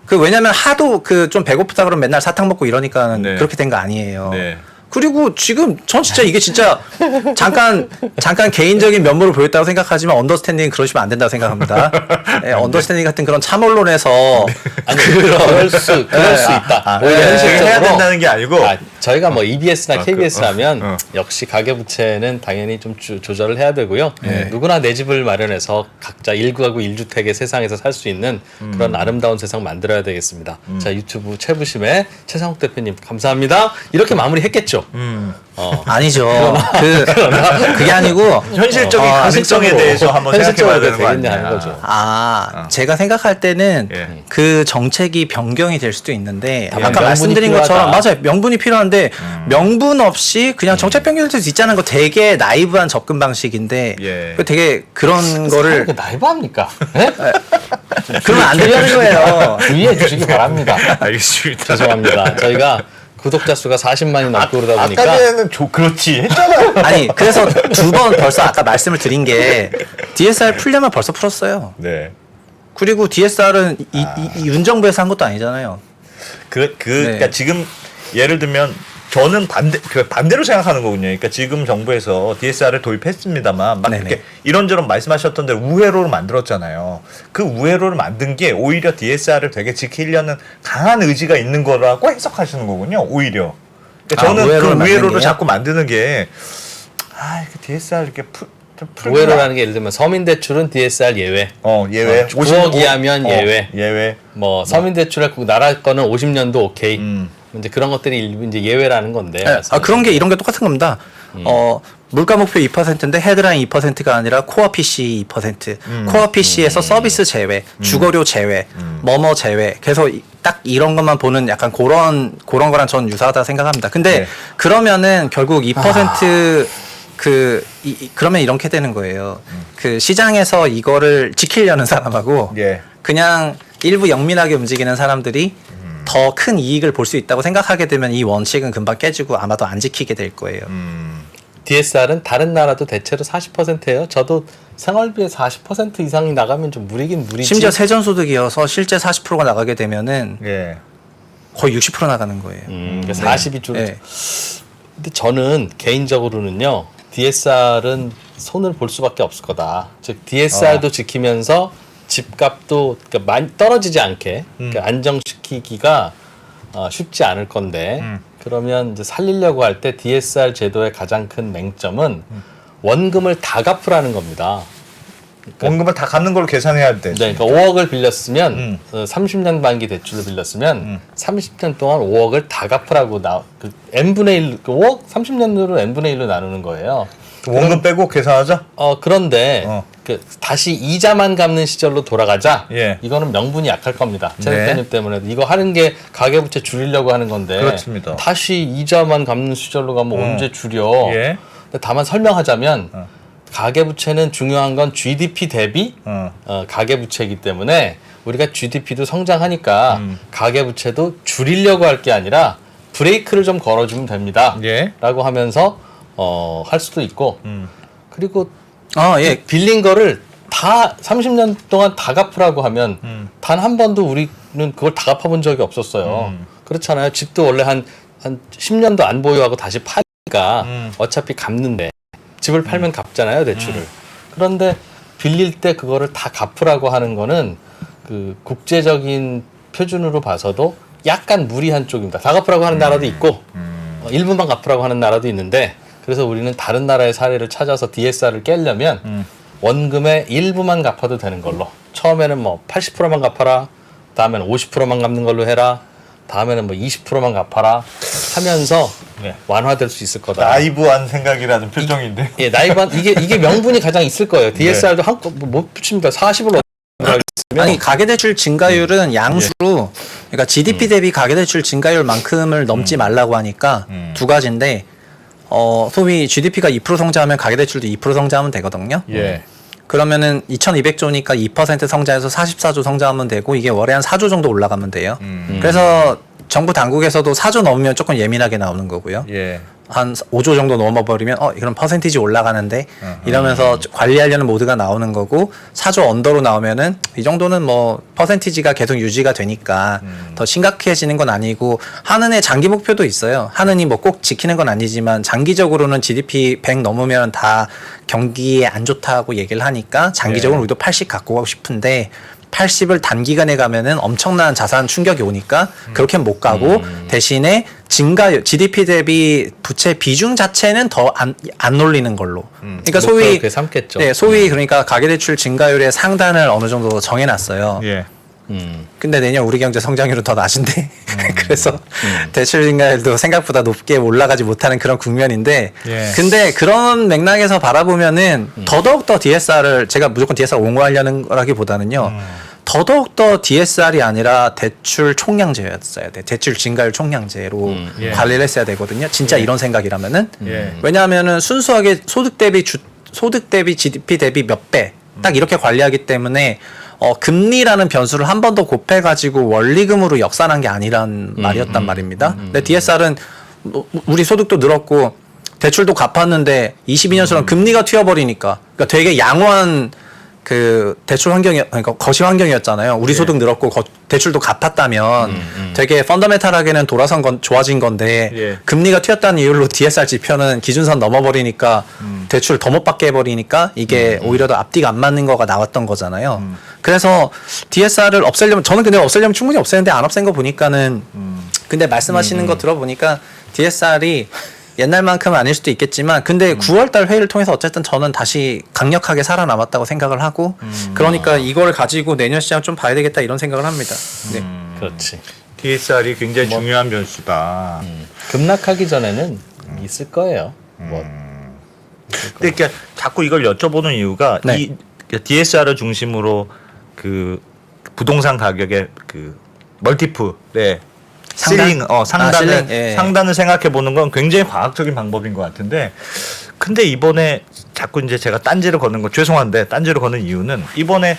그 왜냐면 하도 그 좀 배고프다 그러면 맨날 사탕 먹고 이러니까 네. 그렇게 된 거 아니에요. 네. 그리고 지금 전 진짜 이게 진짜 잠깐 개인적인 면모를 보였다고 생각하지만 언더스탠딩은 그러시면 안 된다고 생각합니다. 예, 언더스탠딩 같은 그런 참언론에서 아니 그럴 수 있다. 오히려 해야 현실적으로 된다는 게 아니고 저희가 뭐 EBS나 KBS 그, 하면 역시 가계부채는 당연히 좀 조절을 해야 되고요. 누구나 내 집을 마련해서 각자 1가구 1주택의 세상에서 살 수 있는 그런 아름다운 세상 만들어야 되겠습니다. 자, 유튜브 최부심의 최상욱 대표님 감사합니다. 이렇게 마무리했겠죠. 아니죠. 그게 아니고 현실적인 가능성에 대해서 한번 생각해봐야 되는 거 되겠냐 아니야. 하는 거죠. 제가 생각할 때는 예. 그 정책이 변경이 될 수도 있는데 아까 명분이 말씀드린 것처럼 필요하다. 맞아요. 명분이 필요한데 명분 없이 그냥 정책 변경될 수 있자는 거 되게 나이브한 접근 방식인데 예. 되게 그런 거를 그 나이브합니까? 네? 그러면 안 되는 거예요. 주의해 주시기 바랍니다. 알겠습니다. 죄송합니다. 저희가 구독자 수가 40만이 넘고 그러다 보니까 아까 전에는 그렇지 했잖아요. 아니 그래서 두 번 벌써 아까 말씀을 드린 게 DSR 풀려면 벌써 풀었어요. 네. 그리고 DSR은 이 윤정부에서 한 것도 아니잖아요. 그러니까 지금 예를 들면 저는 반대로 생각하는 거군요. 그러니까 지금 정부에서 DSR을 도입했습니다만 막 네네. 이렇게 이런저런 말씀하셨던 대로 우회로를 만들었잖아요. 그 우회로를 만든 게 오히려 DSR을 되게 지키려는 강한 의지가 있는 거라고 해석하시는 거군요. 오히려. 그러니까 저는 우회로를 그 만든 우회로를 게요? 자꾸 만드는 게 이렇게 DSR 이렇게 우회로라는 게 예를 들면 서민대출은 DSR 예외. 예외. 9억 이하면 예외. 예외. 뭐 서민대출할 나라 거는 50년도 오케이. 음. 이제 그런 것들이 일부 이제 예외라는 건데. 네, 그런 게 이런 게 똑같은 겁니다. 물가 목표 2%인데 헤드라인 2%가 아니라 코어 PC 2%, 코어 PC에서 서비스 제외, 주거료 제외, 뭐뭐 제외. 그래서 딱 이런 것만 보는 약간 그런 거랑 전 유사하다 생각합니다. 근데 네. 그러면은 결국 2% 그러면 이렇게 되는 거예요. 그 시장에서 이거를 지키려는 사람하고 예. 그냥 일부 영민하게 움직이는 사람들이 더 큰 이익을 볼 수 있다고 생각하게 되면 이 원칙은 금방 깨지고 아마도 안 지키게 될 거예요. DSR은 다른 나라도 대체로 40%예요. 저도 생활비의 40% 이상이 나가면 좀 무리긴 무리지. 심지어 세전소득이어서 실제 40%가 나가게 되면은 예. 거의 60% 나가는 거예요. 그러니까 40이 줄. 네. 근데 저는 개인적으로는요. DSR은 손을 볼 수밖에 없을 거다. 즉 DSR도 지키면서 집값도 그러니까 많이 떨어지지 않게 그러니까 안정시키기가 쉽지 않을 건데 그러면 이제 살리려고 할 때 DSR 제도의 가장 큰 맹점은 원금을 다 갚으라는 겁니다. 원금을 다 갚는 걸로 계산해야 돼. 네, 그러니까 5억을 빌렸으면 30년 만기 대출을 빌렸으면 30년 동안 5억을 다 갚으라고 그 n분의 1, 그 5억 30년으로 n분의 1로 나누는 거예요. 원금 빼고 계산하자? 그런데 그 다시 이자만 갚는 시절로 돌아가자. 예. 이거는 명분이 약할 겁니다. 최 네. 대표님 때문에 이거 하는 게 가계부채 줄이려고 하는 건데 그렇습니다. 다시 이자만 갚는 시절로 가면 언제 줄여? 예. 근데 다만 설명하자면 가계부채는 중요한 건 GDP 대비 가계부채이기 때문에 우리가 GDP도 성장하니까 가계부채도 줄이려고 할 게 아니라 브레이크를 좀 걸어주면 됩니다. 예. 라고 하면서 할 수도 있고 그리고 예. 빌린 거를 다 30년 동안 다 갚으라고 하면 단 한 번도 우리는 그걸 다 갚아본 적이 없었어요. 그렇잖아요. 집도 원래 한 10년도 안 보유하고 다시 파니까 어차피 갚는데 집을 팔면 갚잖아요, 대출을. 그런데 빌릴 때 그거를 다 갚으라고 하는 거는 그 국제적인 표준으로 봐서도 약간 무리한 쪽입니다. 다 갚으라고 하는 나라도 있고 일부만 갚으라고 하는 나라도 있는데 그래서 우리는 다른 나라의 사례를 찾아서 DSR을 깨려면 원금의 일부만 갚아도 되는 걸로 처음에는 뭐 80%만 갚아라 다음에는 50%만 갚는 걸로 해라 다음에는 뭐 20%만 갚아라 하면서 네. 완화될 수 있을 거다. 나이브한 생각이라는 표정인데. 예, 나이반 이게 명분이 가장 있을 거예요. DSR도 한껏 못 붙입니다. 40을 아니 가계대출 증가율은 양수로 그러니까 GDP 대비 가계대출 증가율만큼을 넘지 말라고 하니까 두 가지인데 소위 GDP가 2% 성장하면 가계대출도 2% 성장하면 되거든요. 예. 그러면은 2,200조니까 2% 성장해서 44조 성장하면 되고 이게 월에 한 4조 정도 올라가면 돼요. 그래서 정부 당국에서도 4조 넘으면 조금 예민하게 나오는 거고요. 예. 한 5조 정도 넘어버리면 그럼 퍼센티지 올라가는데 이러면서 관리하려는 모드가 나오는 거고 4조 언더로 나오면은 이 정도는 뭐 퍼센티지가 계속 유지가 되니까 더 심각해지는 건 아니고 하는의 장기 목표도 있어요. 하는이 뭐 꼭 지키는 건 아니지만 장기적으로는 GDP 100 넘으면 다 경기에 안 좋다고 얘기를 하니까 장기적으로 우리도 80 갖고 가고 싶은데 80을 단기간에 가면은 엄청난 자산 충격이 오니까 그렇게 못 가고 대신에 증가율 GDP 대비 부채 비중 자체는 더 안 올리는 걸로. 그러니까 소위 그렇게 삼겠죠. 네, 소위 그러니까 가계대출 증가율의 상단을 어느 정도 정해놨어요. 예. 근데 내년 우리 경제 성장률은 더 낮은데 그래서 대출 증가율도 생각보다 높게 올라가지 못하는 그런 국면인데 예. 근데 그런 맥락에서 바라보면은 더더욱 DSR을 제가 무조건 DSR 옹호하려는 거라기보다는요 더더욱 DSR이 아니라 대출 총량제였어야 돼. 대출 증가율 총량제로 예. 관리를 했어야 되거든요. 진짜 이런 생각이라면은 예. 왜냐하면은 순수하게 소득 대비 GDP 대비 몇 배 딱 이렇게 관리하기 때문에 금리라는 변수를 한 번 더 곱해가지고 원리금으로 역산한 게 아니란 말이었단 말입니다. 근데 DSR은 우리 소득도 늘었고 대출도 갚았는데 22년처럼 금리가 튀어버리니까 그러니까 되게 양호한 그 대출 환경이 그러니까 거시 환경이었잖아요. 우리 소득 늘었고 대출도 갚았다면 되게 펀더멘탈하게는 돌아선 건 좋아진 건데 예. 금리가 튀었다는 이유로 DSR 지표는 기준선 넘어버리니까 대출 더 못 받게 해버리니까 이게 오히려 더 앞뒤가 안 맞는 거가 나왔던 거잖아요. 그래서 DSR을 없애려면 저는 근데 없애려면 충분히 없애는데 안 없앤 거 보니까는 근데 말씀하시는 거 들어보니까 DSR이 옛날만큼은 아닐 수도 있겠지만 근데 9월달 회의를 통해서 어쨌든 저는 다시 강력하게 살아남았다고 생각을 하고 그러니까 이걸 가지고 내년 시장 좀 봐야 되겠다 이런 생각을 합니다. 네. 그렇지. DSR이 굉장히 중요한 변수다. 급락하기 전에는 있을 거예요. 뭐 근데 그러니까 자꾸 이걸 여쭤보는 이유가 네. 이 DSR을 중심으로 그 부동산 가격의 그 멀티플의 상단? 실링, 상단을 실링, 예. 상단을 생각해 보는 건 굉장히 과학적인 방법인 것 같은데, 근데 이번에 자꾸 이제 제가 딴지를 거는 거 죄송한데 딴지를 거는 이유는 이번에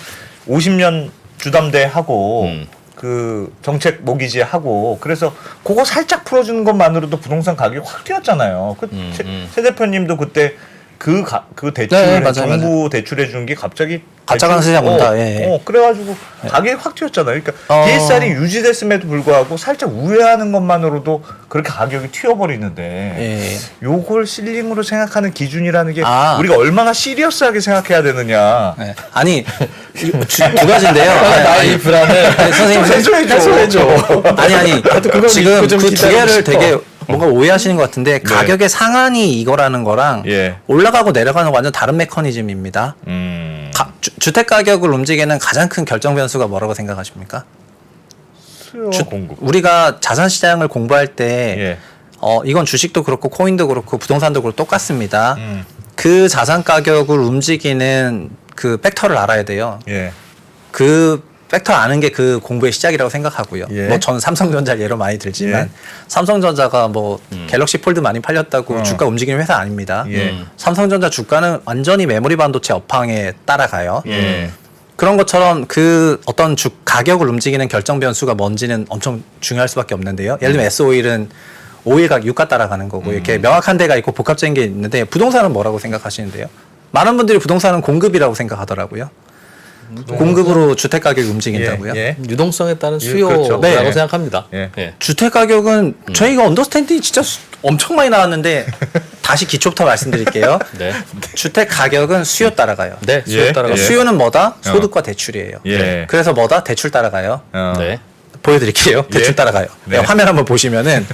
50년 주담대 하고 그 정책 모기지 하고 그래서 그거 살짝 풀어주는 것만으로도 부동산 가격이 확 뛰었잖아요. 새 대표님도 그때 그 대출 네, 맞아요, 정부 대출해 준 게 갑자기 가짜가는 시장 온다. 예. 그래가지고 가격이 확 튀었잖아요. 그러니까 DSR이 유지됐음에도 불구하고 살짝 우회하는 것만으로도 그렇게 가격이 튀어버리는데 예. 요걸 실링으로 생각하는 기준이라는 게 아. 우리가 얼마나 시리어스하게 생각해야 되느냐. 네. 아니 두 가지인데요. 나이프라는 선생님 해소해줘. 아니 그걸 지금 믿고 좀 그 두 기다리고 개를 싶어. 되게 뭔가 오해하시는 것 같은데 가격의 상한이 이거라는 거랑 예. 올라가고 내려가는 완전 다른 메커니즘입니다. 주택 가격을 움직이는 가장 큰 결정 변수가 뭐라고 생각하십니까? 수요 공급. 우리가 자산 시장을 공부할 때 예. 이건 주식도 그렇고 코인도 그렇고 부동산도 그렇고 똑같습니다. 음. 그 자산 가격을 움직이는 그 팩터를 알아야 돼요. 예. 그 팩터 아는 게 그 공부의 시작이라고 생각하고요. 예. 뭐 저는 삼성전자를 예로 많이 들지만 예. 삼성전자가 뭐 갤럭시 폴드 많이 팔렸다고 주가 움직이는 회사 아닙니다. 예. 삼성전자 주가는 완전히 메모리 반도체 업황에 따라가요. 예. 그런 것처럼 그 어떤 가격을 움직이는 결정 변수가 뭔지는 엄청 중요할 수밖에 없는데요. 예를 들면 S-오일은 오일가 유가 따라가는 거고 이렇게 명확한 데가 있고 복합적인 게 있는데 부동산은 뭐라고 생각하시는데요? 많은 분들이 부동산은 공급이라고 생각하더라고요. 공급으로 주택 가격이 움직인다고요? 예. 유동성에 따른 수요라고 그렇죠. 네. 생각합니다. 예. 예. 주택 가격은 저희가 언더스탠딩이 진짜 엄청 많이 나왔는데 다시 기초부터 말씀드릴게요. 네. 주택 가격은 수요 따라가요. 네. 수요 예. 따라가. 예. 수요는 뭐다? 소득과 대출이에요. 예. 그래서 뭐다? 대출 따라가요. 네. 보여드릴게요. 대출 예. 따라가요. 네. 화면 한번 보시면은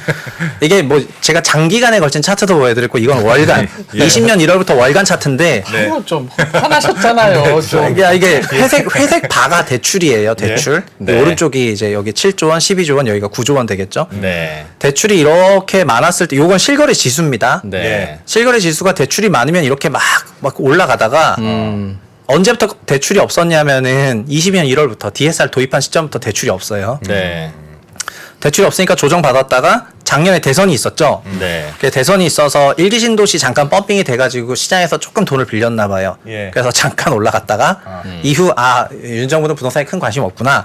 이게 뭐 제가 장기간에 걸친 차트도 보여드렸고 이건 월간 예. 20년 1월부터 월간 차트인데 네. 좀 화나셨잖아요. 좀. 이게 회색 바가 대출이에요. 대출. 네. 오른쪽이 이제 여기 7조 원, 12조 원, 여기가 9조 원 되겠죠. 네. 대출이 이렇게 많았을 때 요건 실거래 지수입니다. 네. 예. 실거래 지수가 대출이 많으면 이렇게 막 올라가다가 언제부터 대출이 없었냐면은 22년 1월부터 DSR 도입한 시점부터 대출이 없어요. 네. 대출이 없으니까 조정받았다가 작년에 대선이 있었죠. 네. 그 대선이 있어서 일기 신도시 잠깐 펌핑이 돼가지고 시장에서 조금 돈을 빌렸나 봐요. 예. 그래서 잠깐 올라갔다가 이후 윤 정부는 부동산에 큰 관심 없구나.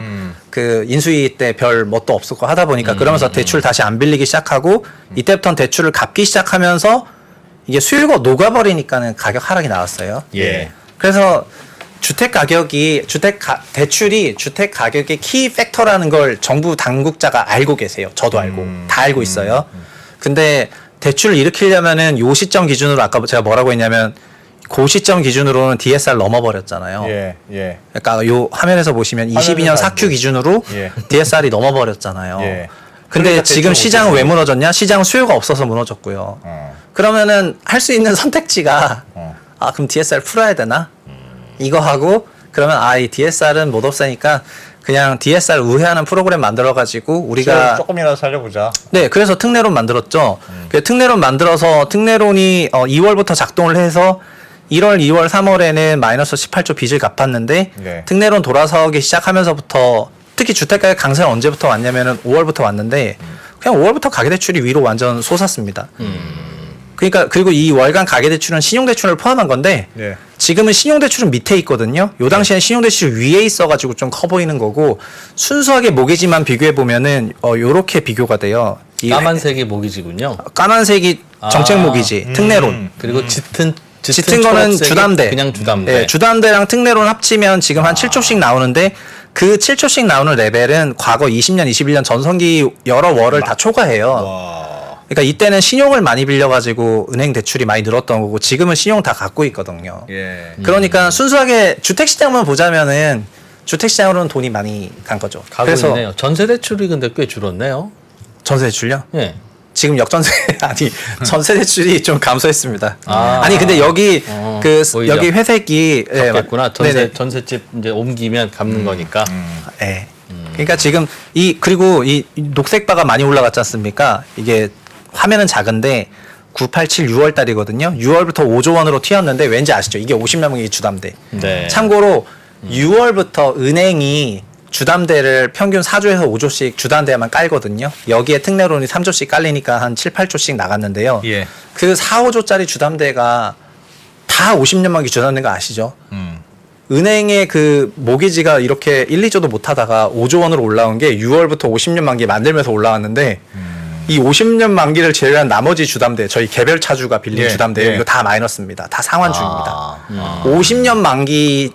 그 인수위 때 별 뭣도 없었고 하다 보니까 그러면서 대출 다시 안 빌리기 시작하고 이때부터는 대출을 갚기 시작하면서 이게 수요가 녹아버리니까는 가격 하락이 나왔어요. 예. 그래서 대출이 주택 가격의 키 팩터라는 걸 정부 당국자가 알고 계세요. 저도 알고 다 알고 있어요. 근데 대출을 일으키려면은 요 시점 기준으로 아까 제가 뭐라고 했냐면 그 시점 기준으로는 DSR 넘어버렸잖아요. 예. 예. 그러니까 요 화면에서 보시면 22년 4Q 기준으로 예. DSR이 넘어버렸잖아요. 예. 근데 그러니까 지금 대출 시장은 왜 무너졌냐? 시장 수요가 없어서 무너졌고요. 그러면은 할 수 있는 선택지가 그럼 DSR 풀어야 되나? 이거 하고 그러면 이 DSR은 못 없애니까 그냥 DSR 우회하는 프로그램 만들어가지고 우리가 조금이라도 살려보자. 네, 그래서 특례론 만들었죠. 그 특례론 만들어서 특례론이 2월부터 작동을 해서 1월, 2월, 3월에는 마이너스 18조 빚을 갚았는데 네. 특례론 돌아서기 시작하면서부터 특히 주택가의 강세는 언제부터 왔냐면은 5월부터 왔는데 그냥 5월부터 가계대출이 위로 완전 솟았습니다. 그러니까 그리고 이 월간 가계대출은 신용대출을 포함한 건데 네. 지금은 신용대출은 밑에 있거든요. 요 당시에는 신용대출이 위에 있어가지고 좀 커 보이는 거고 순수하게 모기지만 비교해 보면은 요렇게 비교가 돼요. 이 까만색이 모기지군요. 까만색이 정책 모기지 특례론. 그리고 짙은 거는 초록색이 주담대. 그냥 주담대. 네, 주담대랑 특례론 합치면 지금 한 7초씩 나오는데 그 7초씩 나오는 레벨은 과거 20년, 21년 전성기 여러 월을 다 초과해요. 그러니까 이때는 신용을 많이 빌려가지고 은행 대출이 많이 늘었던 거고 지금은 신용 다 갖고 있거든요. 예. 그러니까 순수하게 주택시장만 보자면은 주택시장으로는 돈이 많이 간 거죠. 가고 그래서 있네요. 전세 대출이 근데 꽤 줄었네요. 전세 대출요? 예. 지금 역전세 아니 전세 대출이 좀 감소했습니다. 아. 아니 근데 여기 오히려 여기 회색이 겠구나. 네네. 전세집 이제 옮기면 갚는 거니까. 예. 그러니까 지금 그리고 이 녹색바가 많이 올라갔지 않습니까? 이게 화면은 작은데 987 6월 달이거든요. 6월부터 5조 원으로 튀었는데 왠지 아시죠? 이게 50만 명이 주담대. 네. 참고로 6월부터 은행이 주담대를 평균 4조에서 5조씩 주담대만 깔거든요. 여기에 특례론이 3조씩 깔리니까 한 7, 8조씩 나갔는데요. 예. 그 4, 5조짜리 주담대가 다 50년 만기 주담대인 거 아시죠? 은행의 그 모기지가 이렇게 1, 2조도 못 하다가 5조 원으로 올라온 게 6월부터 50년 만기 만들면서 올라왔는데 이 50년 만기를 제외한 나머지 주담대, 저희 개별 차주가 빌린 예, 주담대 예. 이거 다 마이너스입니다. 다 상환중입니다. 50년 만기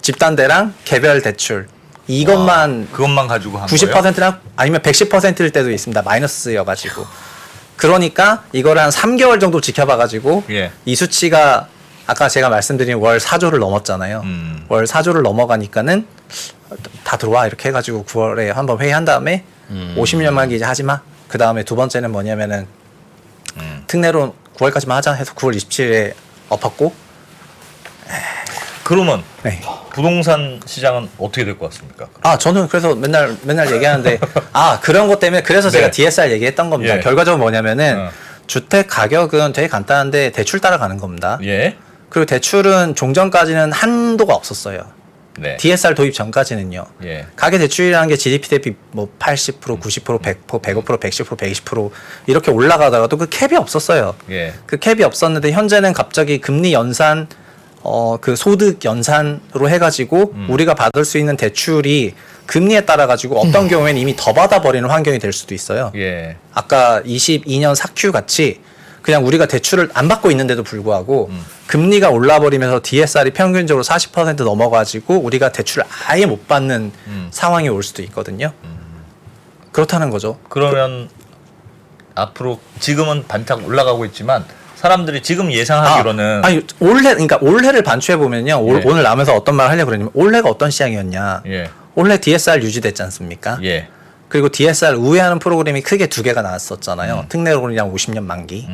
집단대랑 개별 대출 이것만 그것만 가지고 한 거예요? 90%나 아니면 110%일 때도 있습니다. 마이너스여가지고. 그러니까 이걸 한 3개월 정도 지켜봐가지고 예. 이 수치가 아까 제가 말씀드린 월 4조를 넘었잖아요. 월 4조를 넘어가니까는 다 들어와 이렇게 해가지고 9월에 한번 회의한 다음에 50년 만기 이제 하지 마. 그 다음에 두 번째는 뭐냐면은 특례론 9월까지만 하자 해서 9월 27일에 엎었고. 그러면 네. 부동산 시장은 어떻게 될 것 같습니까? 저는 그래서 맨날 얘기하는데 그런 것 때문에 그래서 제가 네. DSR 얘기했던 겁니다. 예. 결과적으로 뭐냐면은 주택 가격은 되게 간단한데 대출 따라가는 겁니다. 예. 그리고 대출은 종전까지는 한도가 없었어요. 네. DSR 도입 전까지는요. 예. 가계 대출이라는 게 GDP 대비 뭐 80%, 90%, 100%, 105%, 110%, 120% 이렇게 올라가다가도 그 캡이 없었어요. 예. 그 캡이 없었는데 현재는 갑자기 금리 연산 그 소득 연산으로 해가지고 우리가 받을 수 있는 대출이 금리에 따라 가지고 어떤 경우에는 이미 더 받아버리는 환경이 될 수도 있어요. 예. 아까 22년 4Q 같이 그냥 우리가 대출을 안 받고 있는데도 불구하고 금리가 올라버리면서 DSR이 평균적으로 40% 넘어가지고 우리가 대출을 아예 못 받는 상황이 올 수도 있거든요. 그렇다는 거죠. 그러면 앞으로 지금은 반짝 올라가고 있지만 사람들이 지금 예상하기로는 그러니까 올해를 반추해 보면요. 예. 오늘 나면서 어떤 말을 하려고 그러냐면 올해가 어떤 시장이었냐. 예. 올해 DSR 유지됐지 않습니까? 예. 그리고 DSR 우회하는 프로그램이 크게 두 개가 나왔었잖아요. 특례론이랑 50년 만기.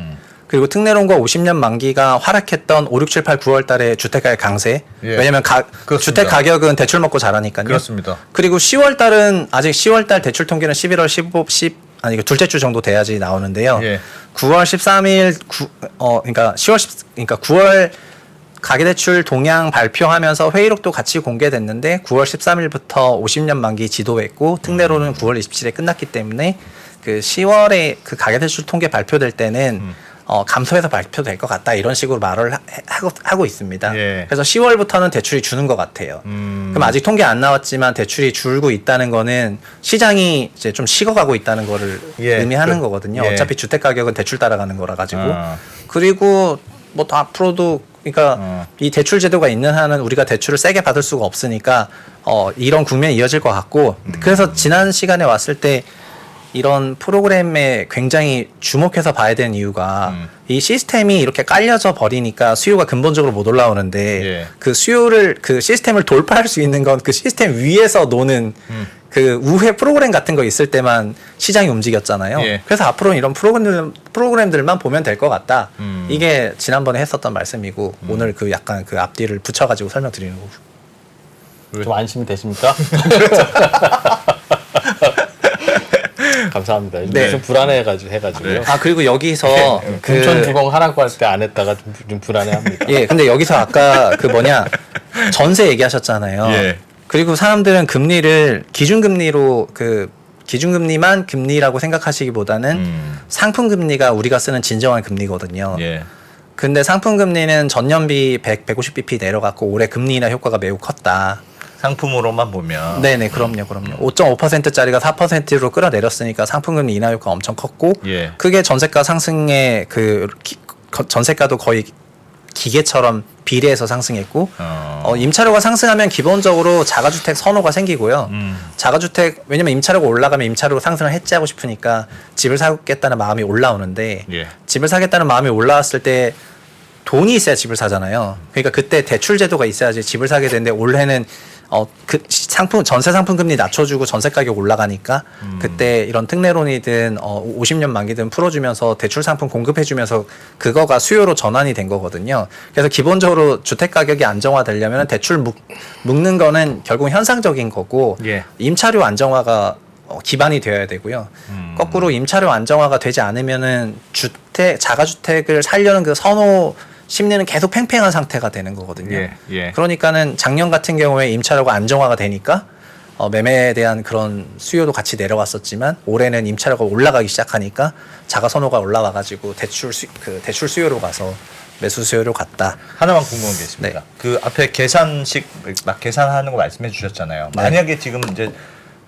그리고 특례론과 50년 만기가 활약했던 5, 6, 7, 8, 9월 달에 주택가의 강세. 예. 왜냐면 그렇습니다. 주택 가격은 대출 먹고 자라니까요. 그렇습니다. 그리고 10월 달은 아직 10월 달 대출 통계는 11월 15, 10 아니 둘째 주 정도 돼야지 나오는데요. 예. 9월 13일 그러니까 10월 10 그러니까 9월 가계대출 동향 발표하면서 회의록도 같이 공개됐는데 9월 13일부터 50년 만기 지도했고 특례로는 9월 27일에 끝났기 때문에 그 10월에 그 가계대출 통계 발표될 때는 감소해서 발표될 것 같다 이런 식으로 말을 하고 있습니다. 예. 그래서 10월부터는 대출이 주는 것 같아요. 그럼 아직 통계 안 나왔지만 대출이 줄고 있다는 거는 시장이 이제 좀 식어가고 있다는 거를 예. 의미하는 거거든요. 예. 어차피 주택 가격은 대출 따라가는 거라 가지고 그리고 뭐 또 앞으로도 그러니까 이 대출 제도가 있는 한은 우리가 대출을 세게 받을 수가 없으니까 이런 국면이 이어질 것 같고 그래서 지난 시간에 왔을 때 이런 프로그램에 굉장히 주목해서 봐야 되는 이유가 이 시스템이 이렇게 깔려져 버리니까 수요가 근본적으로 못 올라오는데 예. 그 수요를 그 시스템을 돌파할 수 있는 건 그 시스템 위에서 노는 그 우회 프로그램 같은 거 있을 때만 시장이 움직였잖아요. 예. 그래서 앞으로는 이런 프로그램들만 보면 될 것 같다. 이게 지난번에 했었던 말씀이고 오늘 그 약간 그 앞뒤를 붙여가지고 설명드리는 거고. 좀 안심이 되십니까? 감사합니다. 네. 좀 불안해가지고요. 아 그리고 여기서 금천 주공 하라고 할 때 안 했다가 좀 불안해합니다. 예, 근데 여기서 아까 그 뭐냐 전세 얘기하셨잖아요. 예. 그리고 사람들은 금리를 기준금리로 그 기준금리만 금리라고 생각하시기보다는 상품금리가 우리가 쓰는 진정한 금리거든요. 예. 근데 상품금리는 전년비 150bp 내려갔고 올해 금리 인하 효과가 매우 컸다. 상품으로만 보면 네네, 그럼요. 5.5%짜리가 4%로 끌어내렸으니까 상품금리 인하 효과 엄청 컸고, 예. 그게 전세가 상승에 전세가도 거의 기계처럼 비례해서 상승했고, 임차료가 상승하면 기본적으로 자가주택 선호가 생기고요. 자가주택, 왜냐면 임차료가 올라가면 임차료 상승을 해지하고 싶으니까 집을 사겠다는 마음이 올라오는데, 예. 집을 사겠다는 마음이 올라왔을 때 돈이 있어야 집을 사잖아요. 그러니까 그때 대출 제도가 있어야지 집을 사게 되는데 올해는 그 전세 상품 금리 낮춰주고 전세 가격 올라가니까 그때 이런 특례론이든 50년 만기든 풀어주면서 대출 상품 공급해주면서 그거가 수요로 전환이 된 거거든요. 그래서 기본적으로 주택 가격이 안정화되려면 대출 묶는 거는 결국 현상적인 거고 예. 임차료 안정화가 기반이 되어야 되고요. 거꾸로 임차료 안정화가 되지 않으면은 자가주택을 살려는 그 선호 심리는 계속 팽팽한 상태가 되는 거거든요. 예, 예. 그러니까는 작년 같은 경우에 임차료가 안정화가 되니까 매매에 대한 그런 수요도 같이 내려왔었지만 올해는 임차료가 올라가기 시작하니까 자가 선호가 올라와가지고 대출 수요로 가서 매수 수요로 갔다. 하나만 궁금한 게 있습니다. 네. 그 앞에 계산식 막 계산하는 거 말씀해 주셨잖아요. 네. 만약에 지금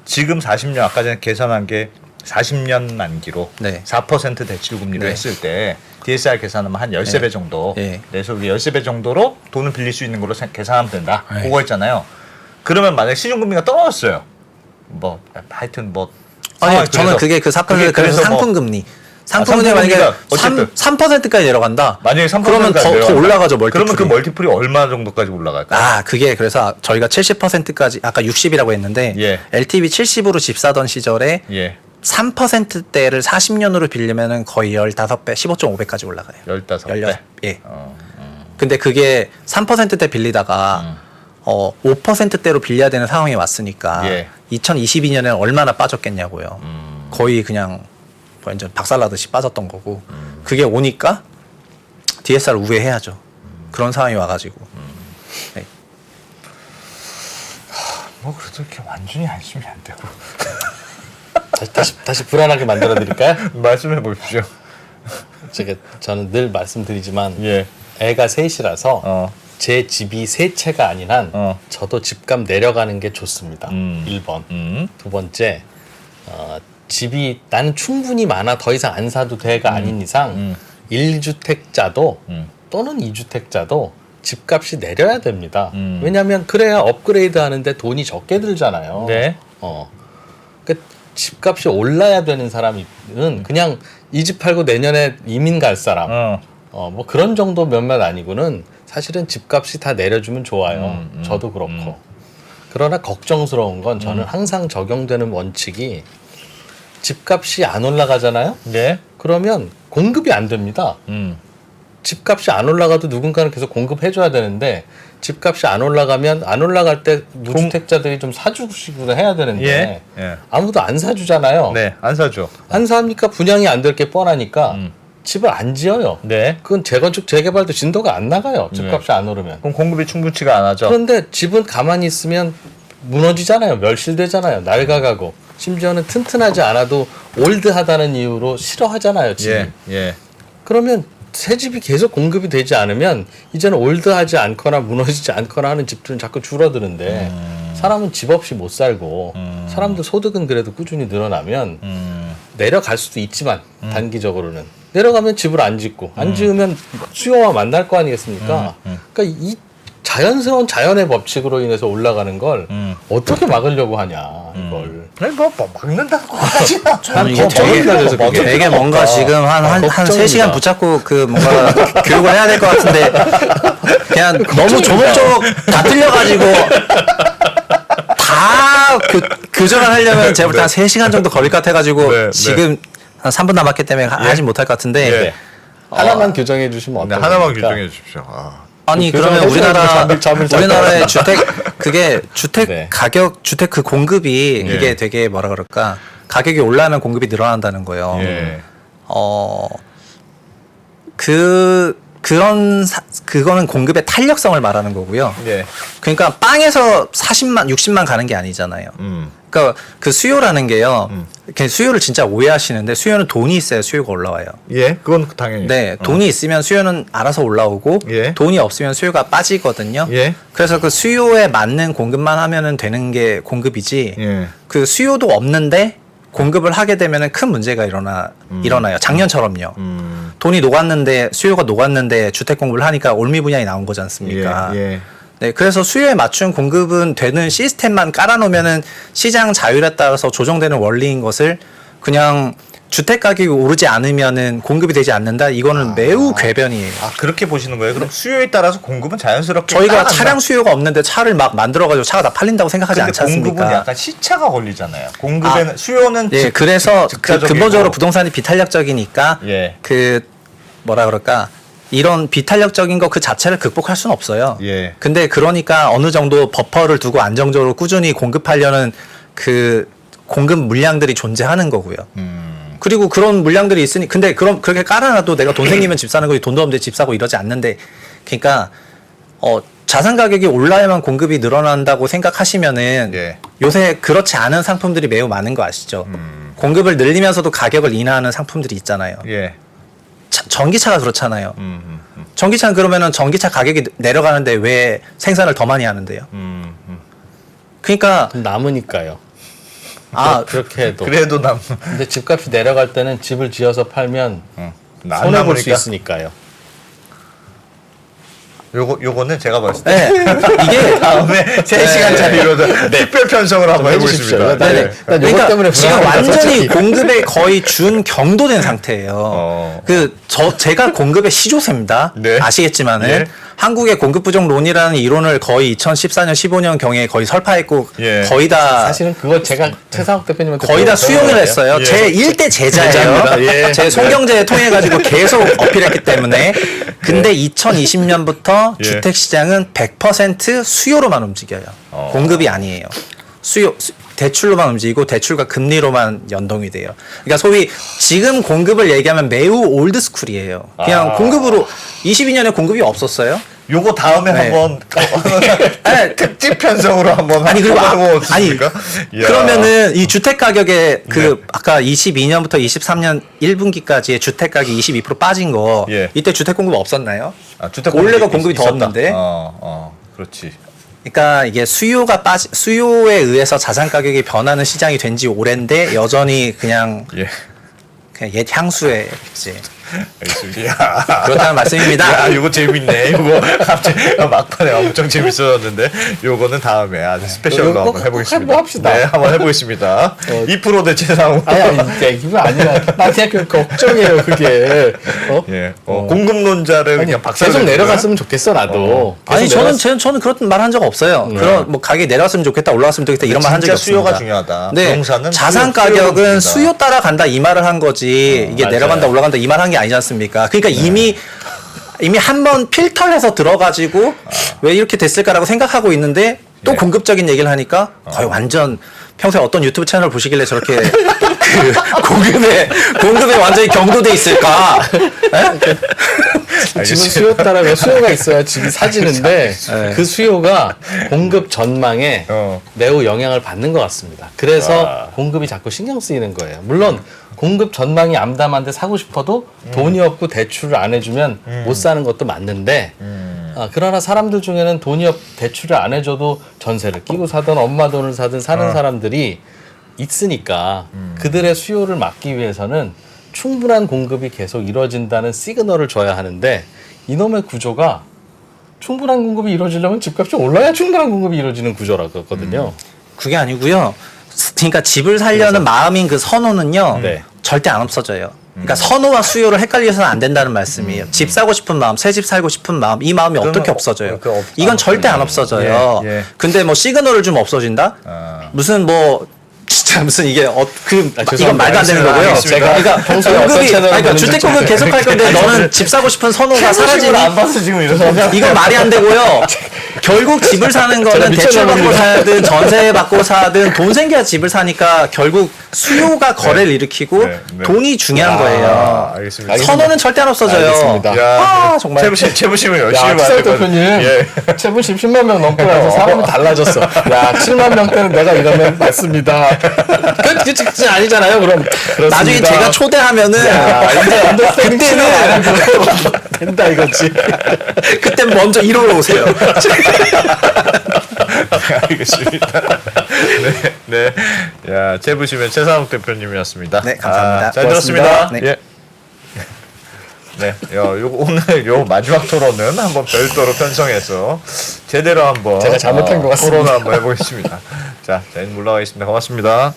40년 아까 전에 계산한 게 40년 만기로 네. 4% 대출 금리로 네. 했을 때 DSR 계산하면 한 13배 정도 네. 내서 13배 정도로 돈을 빌릴 수 있는 걸로 계산하면 된다. 네. 그거 있잖아요. 그러면 만약에 시중금리가 떨어졌어요. 뭐 하여튼 뭐 아니 저는 그게 그 4% 그래서 상품금리. 상품금리 만약에 어쨌든 3%까지 내려간다. 만약에 3%까지 그러면 더 올라가죠, 멀티플이. 그러면 그 멀티플이 얼마 정도까지 올라갈까요? 아, 그게 그래서 저희가 70%까지 아까 60이라고 했는데 예. LTV 70으로 집 사던 시절에 예. 3%대를 40년으로 빌리면은 거의 15배, 15.5배까지 올라가요. 15배. 예. 근데 그게 3%대 빌리다가 5%대로 빌려야 되는 상황이 왔으니까 예. 2022년에는 얼마나 빠졌겠냐고요. 거의 그냥 완전 박살나듯이 빠졌던 거고 그게 오니까 DSR 우회해야죠. 그런 상황이 와가지고. 네. 뭐 그래도 이렇게 완전히 안심이 안 되고 다시 불안하게 만들어 드릴까요? 말씀해 보십시오. 저는 늘 말씀드리지만 예. 애가 셋이라서 제 집이 세 채가 아닌 한 저도 집값 내려가는 게 좋습니다. 1번. 두 번째, 집이 나는 충분히 많아 더 이상 안 사도 돼가 아닌 이상 1주택자도 또는 2주택자도 집값이 내려야 됩니다. 왜냐하면 그래야 업그레이드 하는데 돈이 적게 들잖아요. 네. 그러니까 집값이 올라야 되는 사람은 그냥 이 집 팔고 내년에 이민 갈 사람 뭐 그런 정도 몇몇 아니고는 사실은 집값이 다 내려주면 좋아요. 저도 그렇고. 그러나 걱정스러운 건 저는 항상 적용되는 원칙이 집값이 안 올라가잖아요. 네. 그러면 공급이 안 됩니다. 집값이 안 올라가도 누군가는 계속 공급해줘야 되는데 집값이 안 올라가면 안 올라갈 때 무주택자들이 좀 사주시고 해야 되는데 예. 아무도 안 사주잖아요. 네. 안 사죠. 안 사니까 분양이 안 될 게 뻔하니까 집을 안 지어요. 네. 그건 재건축 재개발도 진도가 안 나가요. 집값이 안 오르면. 그럼 공급이 충분치가 안 하죠. 그런데 집은 가만히 있으면 무너지잖아요. 멸실되잖아요. 낡아가고. 심지어는 튼튼하지 않아도 올드하다는 이유로 싫어하잖아요. 집. 예. 그러면 새 집이 계속 공급이 되지 않으면 이제는 올드하지 않거나 무너지지 않거나 하는 집들은 자꾸 줄어드는데 사람은 집 없이 못 살고 사람들 소득은 그래도 꾸준히 늘어나면 내려갈 수도 있지만 단기적으로는 내려가면 집을 안 짓고 안 지으면 수요와 만날 거 아니겠습니까? 그러니까 이 자연스러운 자연의 법칙으로 인해서 올라가는 걸 어떻게 막으려고 하냐 이걸. 아니 뭐 막는다고 하지 않아. 저는 이게 걱정입니다, 그래서 그게. 되게 뭔가 지금 한 걱정입니다. 3시간 붙잡고 그 뭔가 교육을 해야 될 것 같은데 그냥 너무 조목조목 다 틀려가지고 다 교정을 하려면 제가 볼 때 한 3시간 정도 걸릴 것 같아가지고 네, 지금 한 3분 남았기 때문에 하진 못할 것 같은데 예. 하나만 규정해 주시면 네, 어떨까? 하나만 규정해 주십시오. 아니 교정을 그러면 해줘야지 잠을 잘 우리나라의 거야. 주택 네. 가격 주택 그 공급이 예. 이게 되게 뭐라 그럴까 가격이 올라가면 공급이 늘어난다는 거예요. 예. 그거는 공급의 탄력성을 말하는 거고요. 예. 그러니까 빵에서 40만, 60만 가는 게 아니잖아요. 그러니까 그 수요라는 게요. 이렇게 수요를 진짜 오해하시는데 수요는 돈이 있어야 수요가 올라와요. 예. 그건 당연히. 네, 돈이 있으면 수요는 알아서 올라오고 예. 돈이 없으면 수요가 빠지거든요. 예. 그래서 그 수요에 맞는 공급만 하면은 되는 게 공급이지. 예. 그 수요도 없는데 공급을 하게 되면은 큰 문제가 일어나요. 작년처럼요. 돈이 녹았는데 수요가 녹았는데 주택 공급을 하니까 올미분양이 나온 거지 않습니까? 예. 네, 그래서 수요에 맞춘 공급은 되는 시스템만 깔아놓으면은 시장 자율에 따라서 조정되는 원리인 것을 그냥 주택 가격이 오르지 않으면은 공급이 되지 않는다. 이거는 매우 궤변이에요. 아 그렇게 보시는 거예요? 그럼 수요에 따라서 공급은 자연스럽게 저희가 따라간다. 차량 수요가 없는데 차를 막 만들어가지고 차가 다 팔린다고 생각하지 근데 않지 않습니까? 공급은 약간 시차가 걸리잖아요. 공급에는 수요는 예, 그래서 그 즉자적이고. 근본적으로 부동산이 비탄력적이니까 예. 그 뭐라 그럴까 이런 비탄력적인 거 그 자체를 극복할 수는 없어요. 예. 근데 그러니까 어느 정도 버퍼를 두고 안정적으로 꾸준히 공급하려는 그 공급 물량들이 존재하는 거고요. 그리고 그런 물량들이 있으니 근데 그럼 그렇게 깔아놔도 내가 돈 생기면 집 사는 거지 돈도 없는데 집 사고 이러지 않는데 그러니까 자산 가격이 올라야만 공급이 늘어난다고 생각하시면은 예. 요새 그렇지 않은 상품들이 매우 많은 거 아시죠? 공급을 늘리면서도 가격을 인하하는 상품들이 있잖아요. 예. 전기차가 그렇잖아요. 전기차는 그러면은 전기차 가격이 내려가는데 왜 생산을 더 많이 하는데요? 그러니까 남으니까요. 아 그렇게 해도. 그래도 남 근데 집값이 내려갈 때는 집을 지어서 팔면 안 손해 볼 수 남으니까 있으니까요. 요거는 제가 봤을 때 네, 이게 다음에 3시간짜리로 특별 편성을 한번 해보겠습니다. 네. 네. 난 요거 그러니까 때문에 지금 불안합니다, 완전히 솔직히. 공급에 거의 준 경도된 상태예요. 제가 공급의 시조세입니다. 네. 아시겠지만은 예. 한국의 공급 부족론이라는 이론을 거의 2014년, 15년 경에 거의 설파했고 예. 거의 다 사실은 그거 제가 최상욱 대표님한테 거의 다 배운 수용을 거예요. 했어요. 예. 제 1대 제자예요. 제자입니다. 예. 제 송경제 통해 가지고 계속 어필했기 때문에. 근데 2020년부터 예. 주택 시장은 100% 수요로만 움직여요. 공급이 아니에요. 대출로만 움직이고 대출과 금리로만 연동이 돼요. 그러니까 소위 지금 공급을 얘기하면 매우 올드 스쿨이에요. 그냥 공급으로 22년에 공급이 없었어요. 요거 다음에 네. 한번 특집 편성으로 한번 아니 그리고 해보고 아니 있습니까? 이야. 그러면은 이 주택 가격의 그 아까 22년부터 23년 1분기까지의 주택 가격이 22% 빠진 거 예. 이때 주택 공급 없었나요? 아, 주택 원래가 공급이 공급이 더 있었다. 없는데. 그렇지. 그러니까 이게 수요에 의해서 자산 가격이 변하는 시장이 된 지 오랜데 여전히 그냥 옛 향수에 이제 알겠습니다. 그렇다는 말씀입니다. 야, 요거 재밌네. 요거 갑자기 막판에 엄청 재밌었는데 요거는 다음에 아주 스페셜로 요거 한번 꼭 해보겠습니다. 한번 합시다. 네, 한번 해보겠습니다. 2% 대체상 아니 그거 아니라 나 그냥 그 걱정이에요 그게. 예, 공급론자를 그냥 박살 계속 내려갔으면 좋겠어 나도. 아니 계속 저는 그런 말 한 적 없어요. 그런 뭐 가격이 내려갔으면 좋겠다, 올라갔으면 좋겠다 이런 말 한 적이 진짜 없습니다. 수요가 중요하다. 네, 부동산은 자산 수요가 가격은 중요하다. 수요 따라간다 이 말을 한 거지 이게 맞아요. 내려간다 올라간다 이 말 한 게 아니지 않습니까? 그러니까 이미 한 번 필터해서 들어가지고 왜 이렇게 됐을까라고 생각하고 있는데 또 공급적인 얘기를 하니까 거의 완전 평소에 어떤 유튜브 채널 보시길래 저렇게 그 공급에 완전히 경도돼 있을까? 집은 수요 따라 수요가 있어야 집이 사지는데 그 수요가 공급 전망에 매우 영향을 받는 것 같습니다. 그래서 공급이 자꾸 신경 쓰이는 거예요. 물론 공급 전망이 암담한데 사고 싶어도 돈이 없고 대출을 안 해주면 못 사는 것도 맞는데 그러나 사람들 중에는 돈이 대출을 안 해줘도 전세를 끼고 사든 엄마 돈을 사든 사는 사람들이 있으니까 그들의 수요를 막기 위해서는 충분한 공급이 계속 이루어진다는 시그널을 줘야 하는데 이놈의 구조가 충분한 공급이 이루어지려면 집값이 올라야 충분한 공급이 이루어지는 구조라거든요. 그게 아니고요. 그러니까 집을 살려는 마음인 그 선호는요. 네. 절대 안 없어져요. 그러니까 선호와 수요를 헷갈려서는 안 된다는 말씀이에요. 집 사고 싶은 마음, 새 집 살고 싶은 마음, 이 마음이 어떻게 없어져요? 이건 절대 안 없어져요. 예. 근데 뭐 시그널을 좀 없어진다? 무슨 뭐 진짜 무슨 이게 이건 말도 안 되는 거고요. 제가 그러니까 평소에 어떤 공급이 채널을 그러니까 보는지 주택 공급 계속 할 건데 너는 집 사고 싶은 선호가 사라지니 안 봐서 지금 이러면 이건 말이 안 되고요. 결국 집을 사는 거는 대출 받고 사든 전세 받고 사든 돈 생겨야 집을 사니까 결국 수요가 거래를 일으키고 네. 돈이 중요한 거예요. 알겠습니다. 선호는 절대 안 없어져요. 알겠습니다. 야, 정말. 채부심을 열심히 야, 봐야 추석 되거든요. 대표님, 예. 채분심 10만 명 넘고 나서 사람이 달라졌어. 야, 7만 명대는 내가 이러면 맞습니다. 그게 진짜 아니잖아요, 그럼. 그렇습니다. 나중에 제가 초대하면은 이제 언더스탠딩 그때는 된다 이거지. 그때 먼저 이러러 오세요. 알겠습니다. 네. 야, 채부심의 최상욱 대표님이었습니다. 네, 감사합니다. 잘 고맙습니다. 들었습니다. 네. 예. 네, 오늘 요 마지막 토론은 한번 별도로 편성해서 제대로 한번 제가 잘못한 것 같습니다. 토론을 한번 해보겠습니다. 자, 저희는 물러가겠습니다. 고맙습니다.